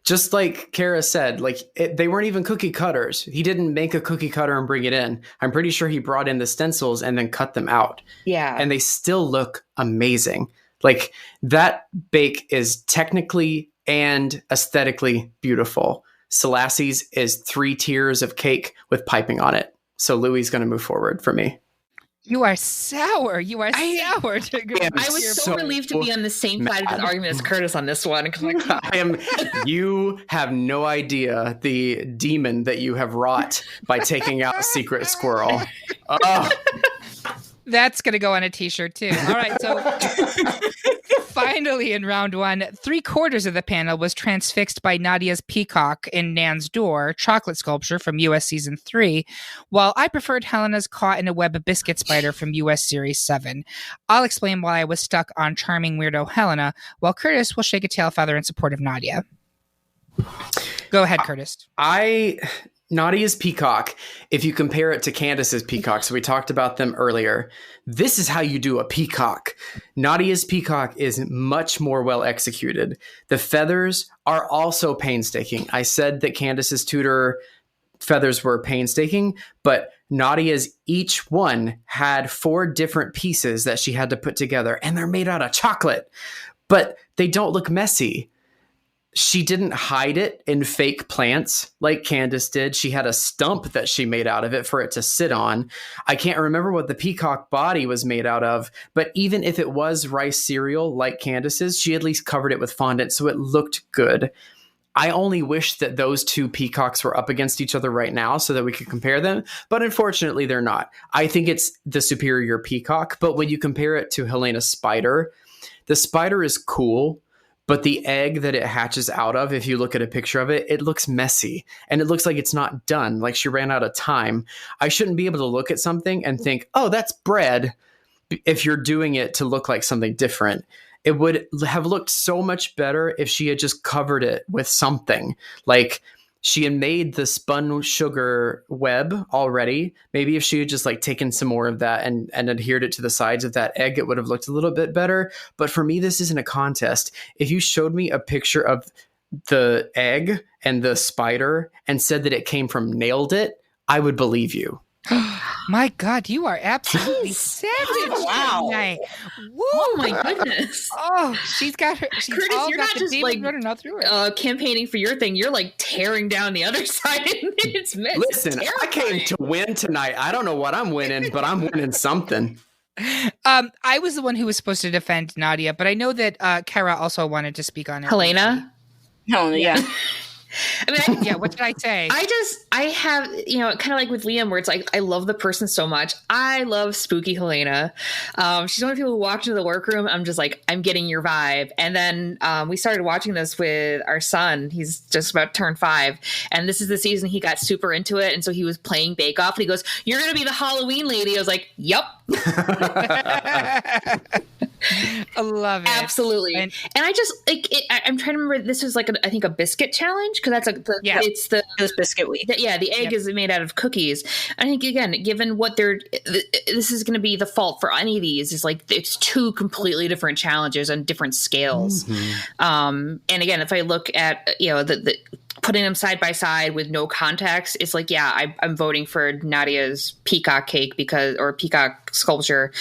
Just like Kara said, like they weren't even cookie cutters. He didn't make a cookie cutter and bring it in. I'm pretty sure he brought in the stencils and then cut them out. Yeah. And they still look amazing. Like that bake is technically and aesthetically beautiful. Selassie's is 3 tiers of cake with piping on it. So Louis is going to move forward for me. You are sour. You are sour. I was so relieved to be on the same side of the argument as Curtis on this one. You have no idea the demon that you have wrought by taking out a secret squirrel. Oh. That's going to go on a t-shirt too. All right. So finally in round 1, 3/4 of the panel was transfixed by Nadia's peacock in Nan's Door chocolate sculpture from US Season 3, while I preferred Helena's caught in a web biscuit spider from US Series 7. I'll explain why I was stuck on charming weirdo Helena, while Curtis will shake a tail feather in support of Nadia. Go ahead, Curtis. Nadia's peacock, if you compare it to Candace's peacock, so we talked about them earlier, this is how you do a peacock. Nadia's peacock is much more well executed. The feathers are also painstaking. I said that Candace's Tudor feathers were painstaking, but Nadia's each one had 4 different pieces that she had to put together, and they're made out of chocolate, but they don't look messy. She didn't hide it in fake plants like Candace did. She had a stump that she made out of it for it to sit on. I can't remember what the peacock body was made out of, but even if it was rice cereal like Candace's, she at least covered it with fondant, so it looked good. I only wish that those 2 peacocks were up against each other right now so that we could compare them, but unfortunately they're not. I think it's the superior peacock, but when you compare it to Helena's spider, the spider is cool, but the egg that it hatches out of, if you look at a picture of it, it looks messy and it looks like it's not done, like she ran out of time. I shouldn't be able to look at something and think, oh, that's bread, if you're doing it to look like something different. It would have looked so much better if she had just covered it with something. Like she had made the spun sugar web already. Maybe if she had just like taken some more of that and adhered it to the sides of that egg, it would have looked a little bit better. But for me, this isn't a contest. If you showed me a picture of the egg and the spider and said that it came from Nailed It, I would believe you. My God, you are absolutely savage tonight. Woo. Oh my goodness. Oh, she's got her. She's Curtis, all you're got not the just demon like running all through her. Campaigning for your thing. You're like tearing down the other side. Listen, I came to win tonight. I don't know what I'm winning, but I'm winning something. I was the one who was supposed to defend Nadia, but I know that Kara also wanted to speak on it. Helena? Oh, yeah. I mean, yeah, what did I say? I have, kind of like with Liam, where it's like, I love the person so much. I love spooky Helena. She's one of the people who walked into the workroom. I'm just like, I'm getting your vibe. And then we started watching this with our son. He's just about to turn 5. And this is the season he got super into it. And so he was playing Bake Off. And he goes, "You're going to be the Halloween lady." I was like, "Yep." I love it. Absolutely. And I just like it, I'm trying to remember, this was like I think a biscuit challenge, because that's like it's the biscuit wheat. the egg is made out of cookies. I think again, given what this is going to be the fault for any of these is like it's 2 completely different challenges on different scales. And again, if I look at the putting them side by side with no context, it's like, I'm voting for Nadia's peacock cake or peacock sculpture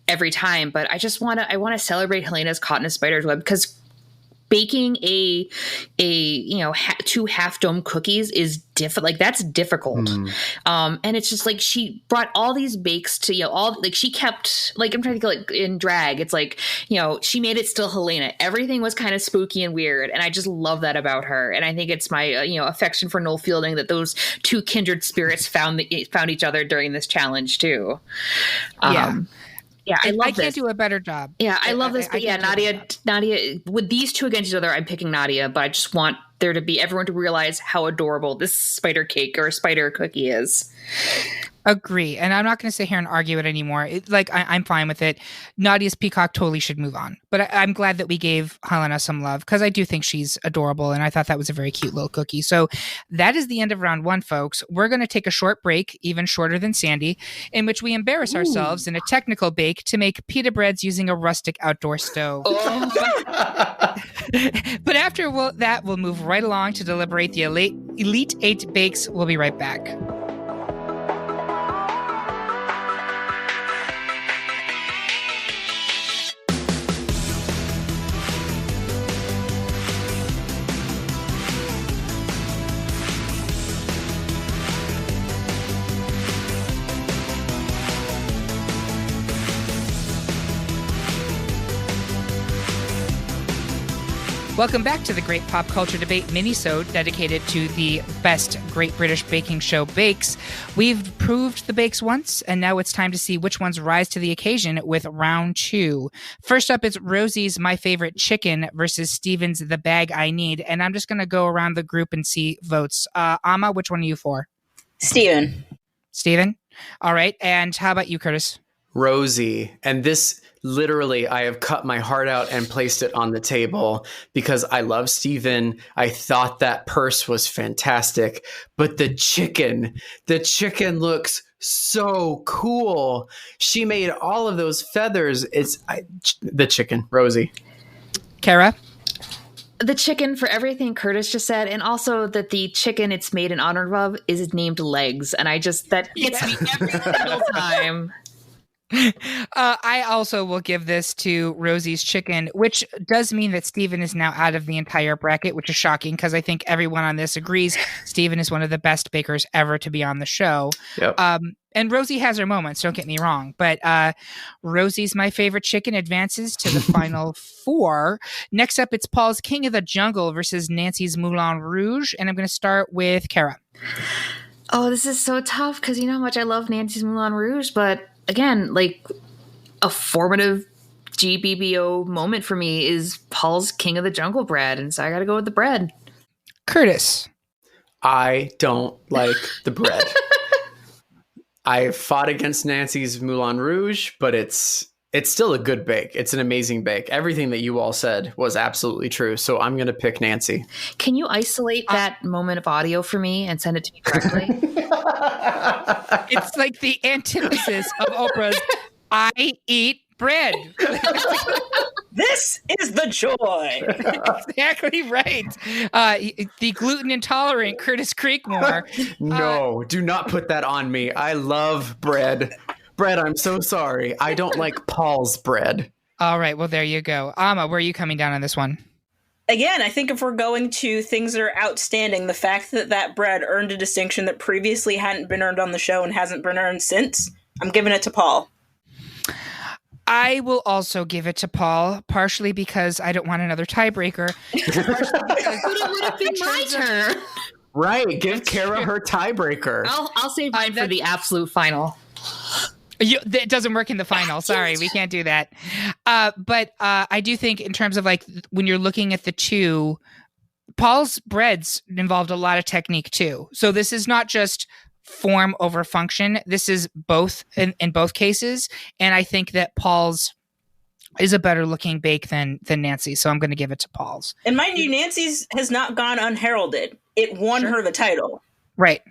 every time. But I want to celebrate Helena's caught in a spider's web, because baking a 2 half dome cookies is difficult. Like that's difficult. And it's just like she brought all these bakes to she kept, like, I'm trying to think, like in drag, it's like she made it still Helena. Everything was kind of spooky and weird, and I just love that about her. And I think it's my affection for Noel Fielding that those 2 kindred spirits found each other during this challenge too. Yeah, I love I can't this. do a better job. Yeah, I love this. But yeah, can't do a better Nadia, with these two against each other, I'm picking Nadia, but I just want there to be everyone to realize how adorable this spider cake or spider cookie is. Agree. And I'm not going to sit here and argue it anymore. I'm fine with it. Nadia's peacock totally should move on. But I'm glad that we gave Helena some love because I do think she's adorable. And I thought that was a very cute little cookie. So that is the end of round one, folks. We're going to take a short break, even shorter than Sandy, in which we embarrass ourselves in a technical bake to make pita breads using a rustic outdoor stove. But after that, we'll move right along to deliberate the Elite 8 bakes. We'll be right back. Welcome back to the Great Pop Culture Debate minisode dedicated to the best Great British Baking Show bakes. We've proved the bakes once, and now it's time to see which ones rise to the occasion with round two. First up, it's Rosie's My Favorite Chicken versus Steven's The Bag I Need, and I'm just going to go around the group and see votes. Amma, which one are you for? Steven. Steven? All right, and how about you, Curtis? Rosie. And this literally, I have cut my heart out and placed it on the table because I love Steven. I thought that purse was fantastic, but the chicken looks so cool. She made all of those feathers. The chicken, Rosie. Kara? The chicken for everything Curtis just said, and also that the chicken it's made in honor of is named Legs. And that gets me every single time. I also will give this to Rosie's Chicken, which does mean that Steven is now out of the entire bracket, which is shocking because I think everyone on this agrees Steven is one of the best bakers ever to be on the show. Yep. And Rosie has her moments, don't get me wrong, but Rosie's My Favorite Chicken advances to the final four. Next up, it's Paul's King of the Jungle versus Nancy's Moulin Rouge, and I'm going to start with Kara. Oh, this is so tough because you know how much I love Nancy's Moulin Rouge, but again, like a formative GBBO moment for me is Paul's King of the Jungle bread, and so I got to go with the bread. Curtis. I don't like the bread. I fought against Nancy's Moulin Rouge, but it's still a good bake. It's an amazing bake. Everything that you all said was absolutely true, so I'm going to pick Nancy. Can you isolate that moment of audio for me and send it to me correctly? It's like the antithesis of Oprah's I eat bread. This is the joy. Exactly right. The gluten intolerant Curtis Creekmore. No, do not put that on me. I love bread. Bread, I'm so sorry. I don't like Paul's bread. All right, well, there you go. Amma, where are you coming down on this one? Again, I think if we're going to things that are outstanding, the fact that bread earned a distinction that previously hadn't been earned on the show and hasn't been earned since, I'm giving it to Paul. I will also give it to Paul, partially because I don't want another tiebreaker. But it would have been my turn. Right, give Kara her tiebreaker. I'll save mine for the absolute final. It doesn't work in the final. Sorry, we can't do that. But I do think in terms of like when you're looking at the two, Paul's breads involved a lot of technique too. So this is not just form over function. This is both in both cases. And I think that Paul's is a better looking bake than Nancy. So I'm going to give it to Paul's. And mind you, Nancy's has not gone unheralded. It won her the title. Right.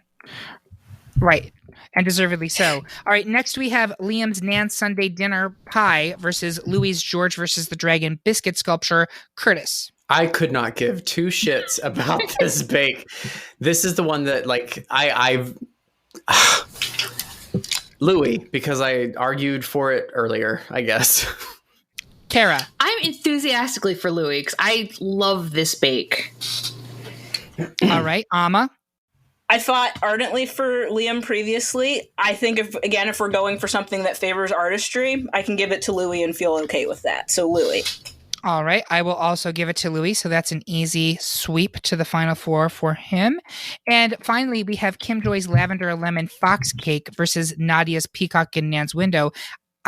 And deservedly so. All right, next we have Liam's Nan Sunday Dinner Pie versus Louis' George versus the Dragon Biscuit Sculpture. Curtis. I could not give two shits about this bake. This is the one that, like, I've Louis, because I argued for it earlier, I guess. Kara. I'm enthusiastically for Louis because I love this bake. All right, Amma. I fought ardently for Liam previously. I think if we're going for something that favors artistry, I can give it to Louis and feel okay with that. So Louis. All right. I will also give it to Louis. So that's an easy sweep to the final four for him. And finally, we have Kim Joy's Lavender Lemon Fox Cake versus Nadia's Peacock in Nan's Window.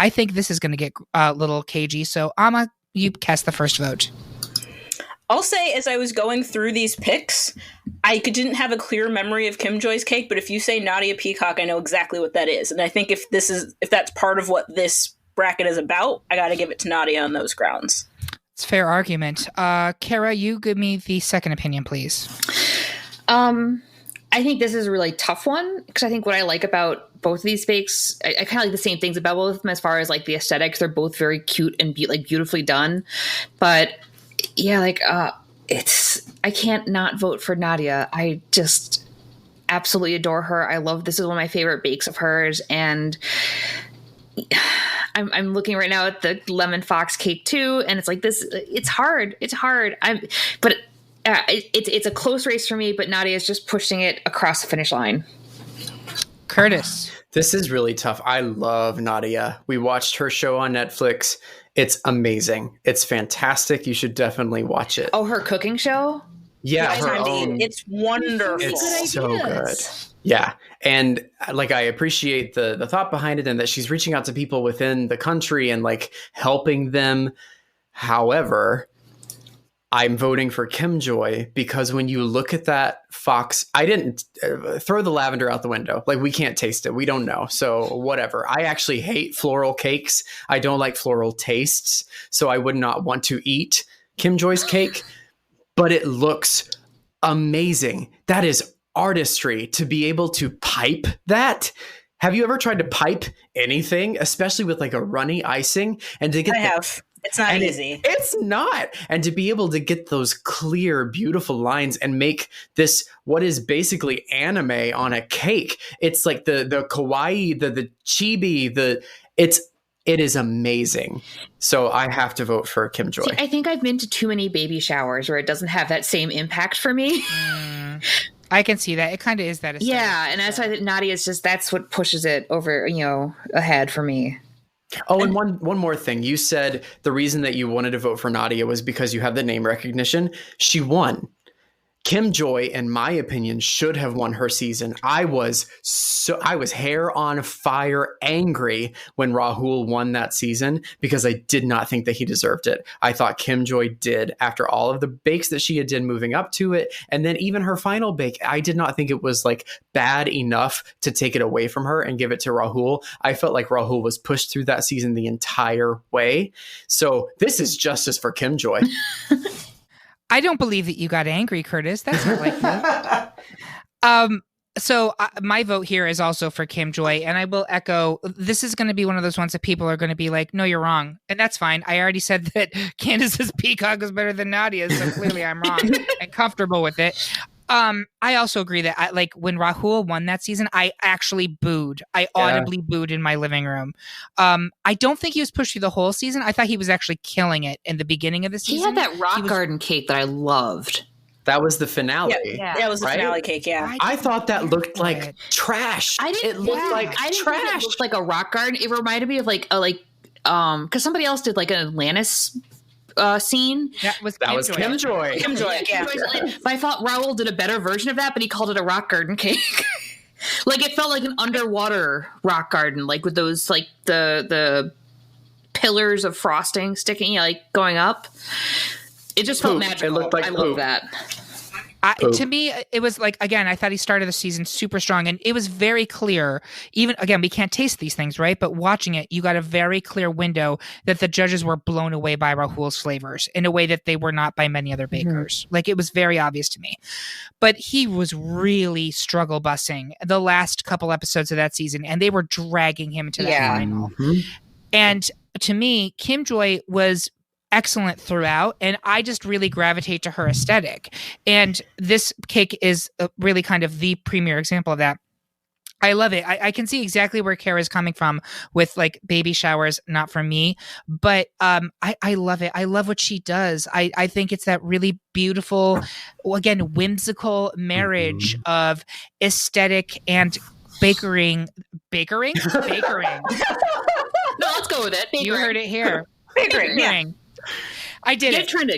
I think this is going to get a little cagey. So, Amma, you cast the first vote. I'll say, as I was going through these picks, I didn't have a clear memory of Kim Joy's cake, but if you say Nadia Peacock, I know exactly what that is. And I think if that's part of what this bracket is about, I got to give it to Nadia on those grounds. It's a fair argument. Kara, you give me the second opinion, please. I think this is a really tough one because I think what I like about both of these fakes, I kind of like the same things about both of them as far as like the aesthetics. They're both very cute and beautifully done. But yeah, I can't not vote for Nadia. I just absolutely adore her. I love, this is one of my favorite bakes of hers. And I'm looking right now at the lemon fox cake too. And it's like this, it's hard. It's a close race for me, but Nadia is just pushing it across the finish line. Curtis. This is really tough. I love Nadia. We watched her show on Netflix. It's amazing. It's fantastic. You should definitely watch it. Oh, her cooking show? Yeah, her own. It's wonderful. It's so good. Yeah. And like, I appreciate the thought behind it and that she's reaching out to people within the country and like helping them. However, I'm voting for Kim Joy because when you look at that fox, I didn't throw the lavender out the window. Like, we can't taste it. We don't know. So whatever. I actually hate floral cakes. I don't like floral tastes. So I would not want to eat Kim Joy's cake, but it looks amazing. That is artistry to be able to pipe that. Have you ever tried to pipe anything, especially with like a runny icing, and to get It's not easy. It's not. And to be able to get those clear, beautiful lines and make this what is basically anime on a cake. It's like the kawaii, the chibi, it is amazing. So I have to vote for Kim Joy. See, I think I've been to too many baby showers where it doesn't have that same impact for me. I can see that. It kind of is that aesthetic. Yeah, and that's why Nadia is just, that's what pushes it over, ahead for me. Oh, and one more thing. You said the reason that you wanted to vote for Nadia was because you have the name recognition. She won. Kim Joy, in my opinion, should have won her season. I was hair on fire angry when Rahul won that season because I did not think that he deserved it. I thought Kim Joy did after all of the bakes that she had done moving up to it. And then even her final bake, I did not think it was like bad enough to take it away from her and give it to Rahul. I felt like Rahul was pushed through that season the entire way. So this is justice for Kim Joy. I don't believe that you got angry, Curtis. That's not like that. So my vote here is also for Kim Joy, and I will echo, this is going to be one of those ones that people are going to be like, no, you're wrong. And that's fine. I already said that Candace's Peacock is better than Nadia's, so clearly I'm wrong and comfortable with it. I also agree that when Rahul won that season, I actually booed. I audibly booed in my living room. I don't think he was pushed through the whole season. I thought he was actually killing it in the beginning of the season. He had that rock garden cake that I loved. That was the finale. Yeah, that was the finale cake, yeah. I thought that looked like trash. It looked like trash. It looked like a rock garden. It reminded me of because somebody else did like an Atlantis scene. That was Kim Joy. Kim Joy, yeah. But I thought Raul did a better version of that, but he called it a rock garden cake. Like, it felt like an underwater rock garden, like with those like the pillars of frosting sticking, going up. It just felt magical. It looked like I love that. To me, it was like, again, I thought he started the season super strong, and it was very clear. Even, again, we can't taste these things, right? But watching it, you got a very clear window that the judges were blown away by Rahul's flavors in a way that they were not by many other bakers. Like, it was very obvious to me. But he was really struggle bussing the last couple episodes of that season, and they were dragging him to that final. And to me, Kim Joy was excellent throughout, and I just really gravitate to her aesthetic, and this cake is really kind of the premier example of that. I love it. I can see exactly where Kara's coming from with like baby showers, not for me, but I love it. I love what she does. I think it's that really beautiful, again, whimsical marriage of aesthetic and bakering. No, let's go with it. You heard it here. Bakering, yeah. I did Get it. Trending.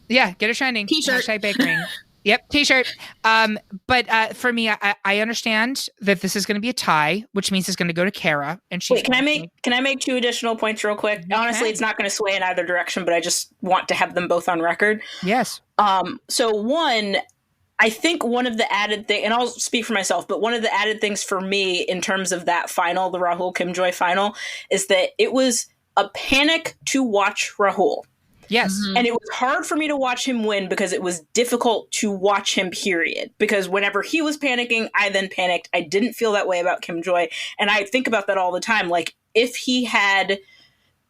Yeah, get it trending. T-shirt. Hashtag bakering. Yep, t-shirt. But for me, I understand that this is going to be a tie, which means it's going to go to Kara. And she's Wait, can I make 2 additional points real quick? Honestly, it's not going to sway in either direction, but I just want to have them both on record. Yes. So one, I think one of the added thing, and I'll speak for myself, but one of the added things for me in terms of that final, the Rahul Kimjoy final, is that it was a panic to watch Rahul. Yes. Mm-hmm. And it was hard for me to watch him win because it was difficult to watch him, period. Because whenever he was panicking, I then panicked. I didn't feel that way about Kimjoy. And I think about that all the time. Like, if he had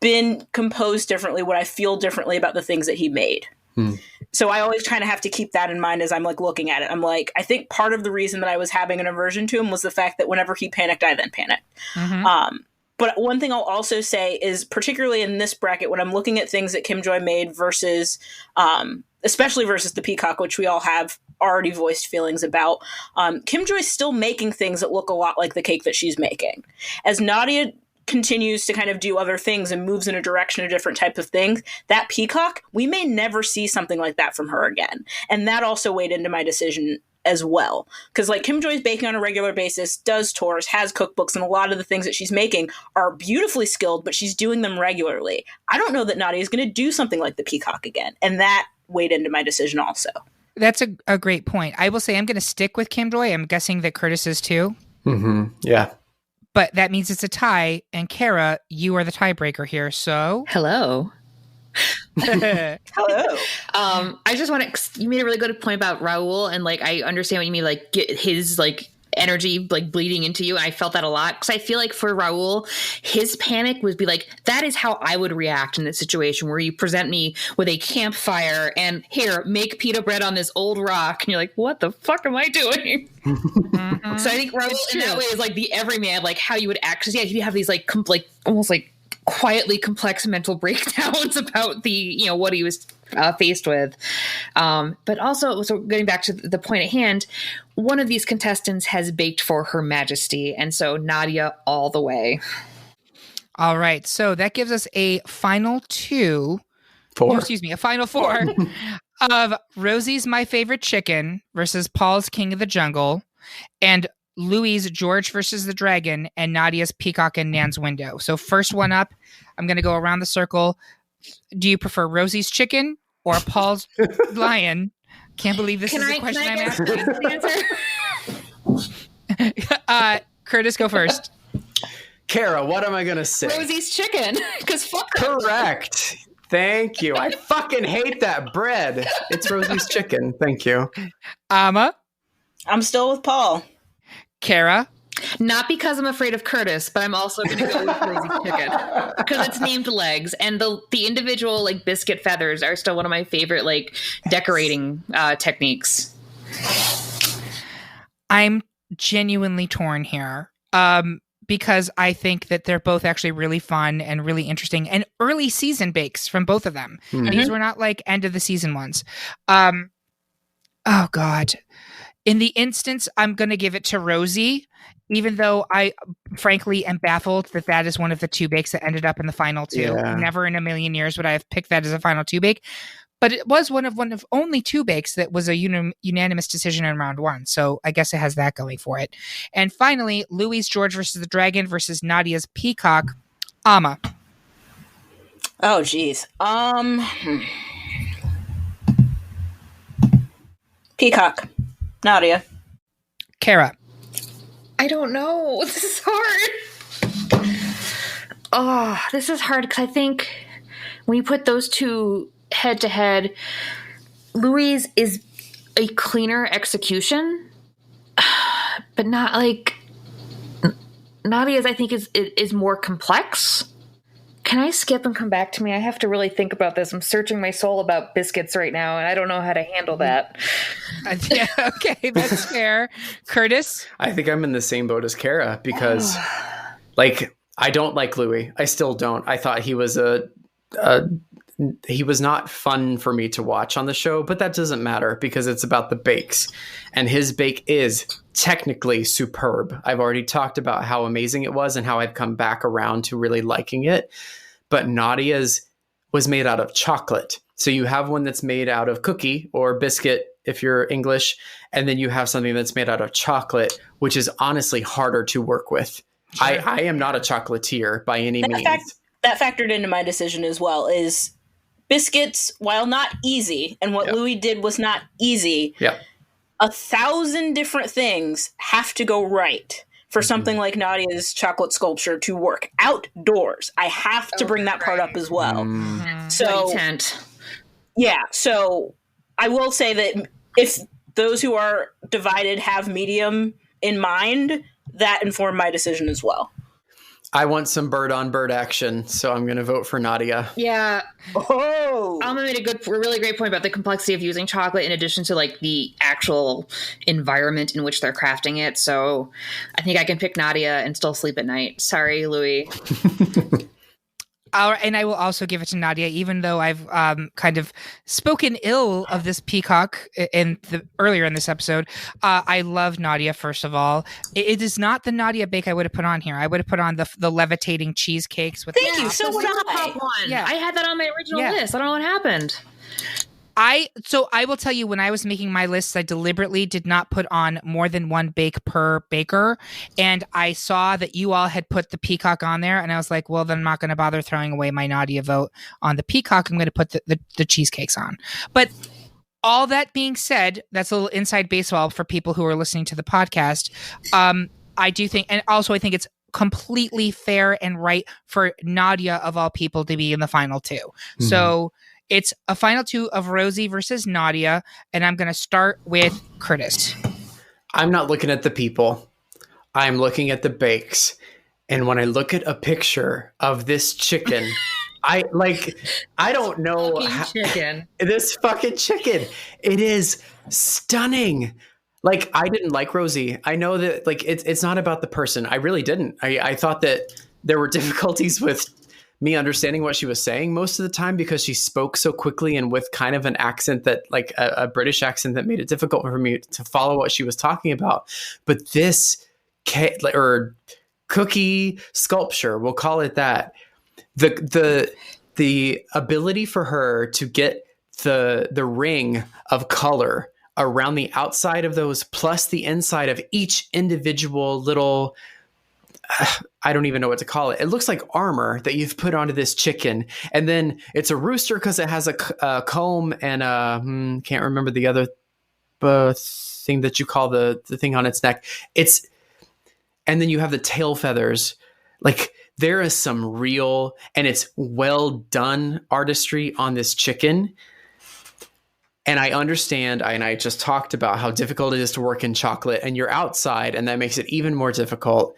been composed differently, would I feel differently about the things that he made? So I always kind of have to keep that in mind as I'm like looking at it. I'm like, I think part of the reason that I was having an aversion to him was the fact that whenever he panicked, I then panicked. Mm-hmm. But one thing I'll also say is, particularly in this bracket, when I'm looking at things that Kimjoy made versus, especially versus the Peacock, which we all have already voiced feelings about, Kimjoy's still making things that look a lot like the cake that she's making. As Nadia continues to kind of do other things and moves in a direction, a different type of things, that Peacock, we may never see something like that from her again. And that also weighed into my decision as well. Because like Kimjoy's baking on a regular basis, does tours, has cookbooks, and a lot of the things that she's making are beautifully skilled, but she's doing them regularly. I don't know that Nadia is going to do something like the Peacock again. And that weighed into my decision also. That's a great point. I will say I'm going to stick with Kimjoy. I'm guessing that Curtis is too. Mm-hmm. Yeah. But that means it's a tie. And Kara, you are the tiebreaker here. So Hello. Hello. I just want to, you made a really good point about Rahul, and like I understand what you mean, like get his like energy like bleeding into you. I felt that a lot because I feel like for Rahul, his panic would be like, that is how I would react in this situation where you present me with a campfire and here, make pita bread on this old rock, and you're like, what the fuck am I doing? Mm-hmm. So I think Rahul in that way is like the everyman, like how you would act. Because yeah, you have these like almost like quietly complex mental breakdowns about the what he was faced with, but also, so getting back to the point at hand, one of these contestants has baked for Her Majesty, and so Nadia all the way. All right, so that gives us a final a final four of Rosie's My Favorite Chicken versus Paul's King of the Jungle, and Louis' George versus the Dragon, and Nadia's Peacock and Nan's Window. So first one up, I'm going to go around the circle. Do you prefer Rosie's Chicken or Paul's Lion? Can't believe this is the question I'm asking. Curtis, go first. Kara, what am I going to say? Rosie's Chicken, because fuck Correct. Thank you. I fucking hate that bread. It's Rosie's Chicken. Thank you. Amma? I'm still with Paul. Kara? Not because I'm afraid of Curtis, but I'm also going to go with Rosie's Chicken because it's named legs, and the individual like biscuit feathers are still one of my favorite like decorating techniques. I'm genuinely torn here because I think that they're both actually really fun and really interesting, and early season bakes from both of them. Mm-hmm. These were not like end of the season ones. Oh God. In the instance, I'm going to give it to Rosie, even though I frankly am baffled that is one of the two bakes that ended up in the final two. Yeah. Never in a million years would I have picked that as a final two bake, but it was one of only two bakes that was a unanimous decision in round one. So I guess it has that going for it. And finally, Louis' George versus the Dragon versus Nadia's Peacock. Amma. Oh, geez. Peacock. Nadia. Kara. I don't know. This is hard. Oh, this is hard because I think when you put those two head to head, Louis is a cleaner execution, but not like Nadia's. I think is more complex. Can I skip and come back to me? I have to really think about this. I'm searching my soul about biscuits right now, and I don't know how to handle that. Yeah, okay, that's fair. Curtis? I think I'm in the same boat as Kara because, I don't like Louis. I still don't. I thought he was he was not fun for me to watch on the show, but that doesn't matter because it's about the bakes. And his bake is technically superb. I've already talked about how amazing it was and how I've come back around to really liking it. But Nadia's was made out of chocolate. So you have one that's made out of cookie or biscuit if you're English, and then you have something that's made out of chocolate, which is honestly harder to work with. Sure. I am not a chocolatier by any means. That factored into my decision as well, is biscuits, while not easy, and what Louis did was not easy, 1,000 different things have to go right for something like Nadia's chocolate sculpture to work outdoors. I have to bring that part up as well. So, so I will say that if those who are divided have medium in mind, that informed my decision as well. I want some bird on bird action, so I'm going to vote for Nadia. Yeah. Oh, Alma made a really great point about the complexity of using chocolate in addition to like the actual environment in which they're crafting it. So I think I can pick Nadia and still sleep at night. Sorry, Louis. And I will also give it to Nadia, even though I've kind of spoken ill of this peacock earlier in this episode. I love Nadia, first of all. It is not the Nadia bake I would have put on here. I would have put on the levitating cheesecakes. Thank you. So would I. Yeah. I had that on my original list. I don't know what happened. So I will tell you, when I was making my lists, I deliberately did not put on more than one bake per baker. And I saw that you all had put the peacock on there. And I was like, well, then I'm not going to bother throwing away my Nadia vote on the peacock. I'm going to put the cheesecakes on. But all that being said, that's a little inside baseball for people who are listening to the podcast. I do think, and also I think it's completely fair and right for Nadia, of all people, to be in the final two. Mm-hmm. So it's a final two of Rosie versus Nadia, and I'm going to start with Curtis. I'm not looking at the people. I'm looking at the bakes. And when I look at a picture of this chicken, I don't know. This fucking chicken. It is stunning. Like, I didn't like Rosie. I know that, like, it's not about the person. I really didn't. I thought that there were difficulties with me understanding what she was saying most of the time because she spoke so quickly and with kind of an accent that, like, a British accent that made it difficult for me to follow what she was talking about. But this cookie sculpture, we'll call it that, the ability for her to get the ring of color around the outside of those, plus the inside of each individual little, I don't even know what to call it. It looks like armor that you've put onto this chicken. And then it's a rooster because it has a comb and can't remember the other thing that you call the thing on its neck. And then you have the tail feathers. Like, there is some real, and it's well done artistry on this chicken. And I understand, and I just talked about how difficult it is to work in chocolate, and you're outside, and that makes it even more difficult.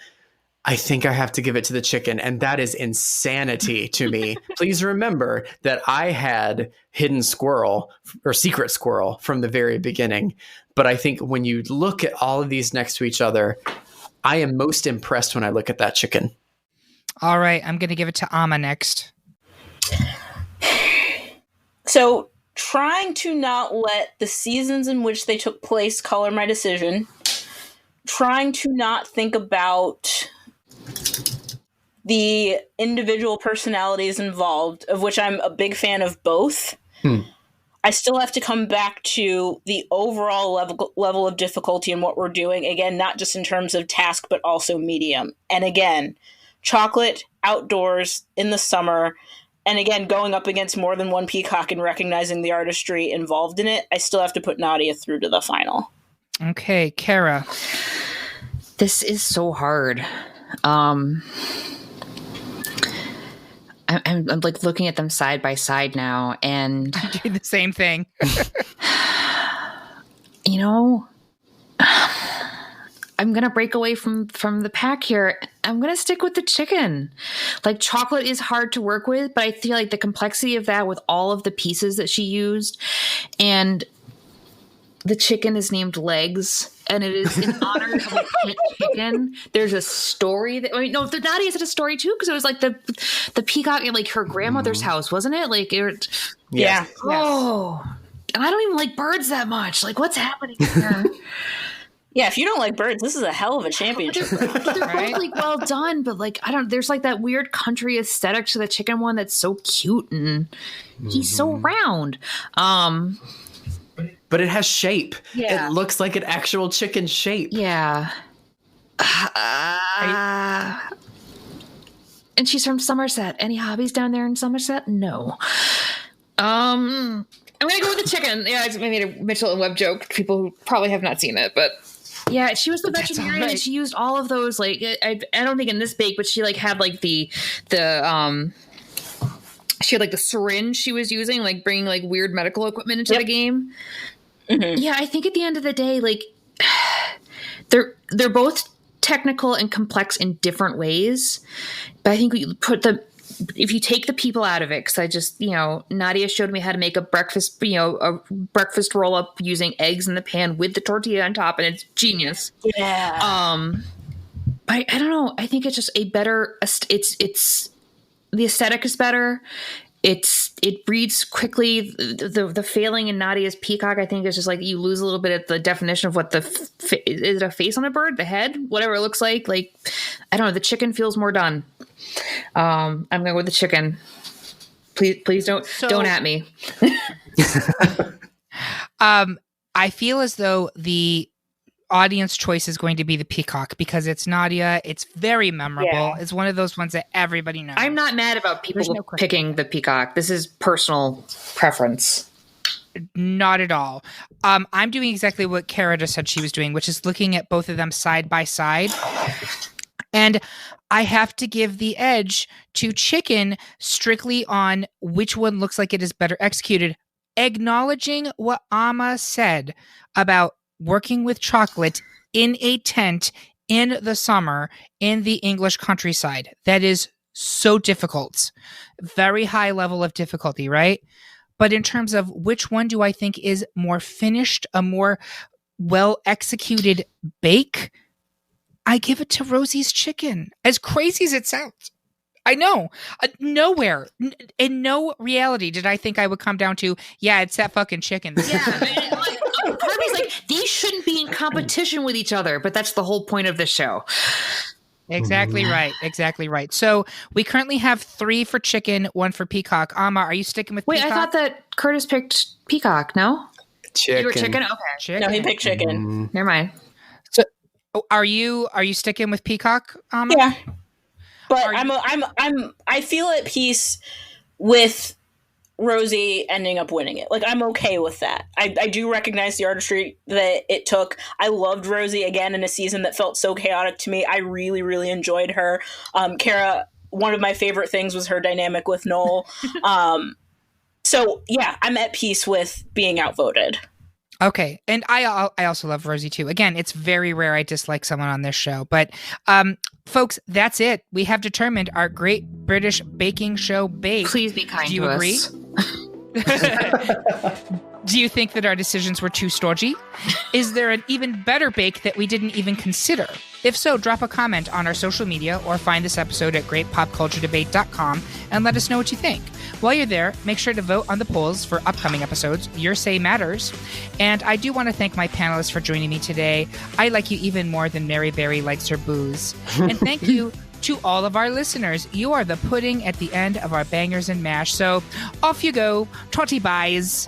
I think I have to give it to the chicken, and that is insanity to me. Please remember that I had hidden squirrel or secret squirrel from the very beginning. But I think when you look at all of these next to each other, I am most impressed when I look at that chicken. All right, I'm going to give it to Amma next. So, trying to not let the seasons in which they took place color my decision, trying to not think about the individual personalities involved, of which I'm a big fan of both. I still have to come back to the overall level of difficulty in what we're doing. Again, not just in terms of task, but also medium. And again, chocolate, outdoors, in the summer, and again, going up against more than one peacock and recognizing the artistry involved in it, I still have to put Nadia through to the final. Okay, Kara. This is so hard. I'm like looking at them side by side now, and I do the same thing. You know, I'm gonna break away from the pack here. I'm gonna stick with the chicken. Like, chocolate is hard to work with, but I feel like the complexity of that with all of the pieces that she used, and the chicken is named Legs, and it is in honor of a pet chicken. There's a story that, the Nadia had a story too, because it was like the peacock in like her grandmother's house, wasn't it? Like, yeah. Oh, and I don't even like birds that much. Like, what's happening here? Yeah, if you don't like birds, this is a hell of a championship. They're both, like, well done, but like, there's like that weird country aesthetic to the chicken one that's so cute, and he's so round. but it has shape. Yeah. It looks like an actual chicken shape. Yeah. And she's from Somerset. Any hobbies down there in Somerset? No. I'm gonna go with the chicken. Yeah, I made a Mitchell and Webb joke. People who probably have not seen it, but yeah, she was the veterinarian, and she used all of those. Like, I don't think in this bake, but she like had like the she had like the syringe she was using, like bringing like weird medical equipment into the game. Mm-hmm. Yeah, I think at the end of the day, like they're both technical and complex in different ways, but I think if you take the people out of it, because I just, Nadia showed me how to make a breakfast roll up using eggs in the pan with the tortilla on top, and it's genius. Yeah. But I don't know. I think it's just a better. It's the aesthetic is better. It breeds quickly. The failing in Nadia's peacock, I think, is just like you lose a little bit at the definition of what is it a face on a bird, the head, whatever it looks like. Like, I don't know. The chicken feels more done. I'm gonna go with the chicken. Please don't at me. I feel as though the audience choice is going to be the peacock because it's Nadia. It's very memorable. Yeah. It's one of those ones that everybody knows. I'm not mad about people picking the peacock. This is personal preference. Not at all. I'm doing exactly what Kara just said she was doing, which is looking at both of them side by side. And I have to give the edge to chicken strictly on which one looks like it is better executed, acknowledging what Amma said about working with chocolate in a tent in the summer in the English countryside. That is so difficult. Very high level of difficulty, right? But in terms of which one do I think is more finished, a more well-executed bake, I give it to Rosie's chicken. As crazy as it sounds. I know. Nowhere, in no reality did I think I would come down to, yeah, it's that fucking chicken. Yeah, Harvey's like, these shouldn't be in competition with each other, but that's the whole point of the show. Exactly right. Exactly right. So we currently have 3 for chicken, 1 for peacock. Amma, are you sticking with peacock? Wait, I thought that Curtis picked peacock, no? Chicken. You were chicken? Okay. Chicken. No, he picked chicken. Never mind. So are you sticking with peacock, Amma? Yeah. But I feel at peace with Rosie ending up winning it. Like, I'm okay with that. I do recognize the artistry that it took. I loved Rosie again in a season that felt so chaotic to me. I really, really enjoyed her. Kara, one of my favorite things was her dynamic with Noel. So yeah, I'm at peace with being outvoted. Okay. And I also love Rosie too. Again, it's very rare I dislike someone on this show. But folks, that's it. We have determined our Great British Baking Show bake. Please be kind to us. Do you agree? Do you think that our decisions were too stodgy? Is there an even better bake that we didn't even consider? If so, drop a comment on our social media or find this episode at greatpopculturedebate.com and let us know what you think. While you're there, make sure to vote on the polls for upcoming episodes. Your say matters. And I do want to thank my panelists for joining me today. I like you even more than Mary Berry likes her booze. And thank you to all of our listeners. You are the pudding at the end of our bangers and mash. So off you go. Totty buys.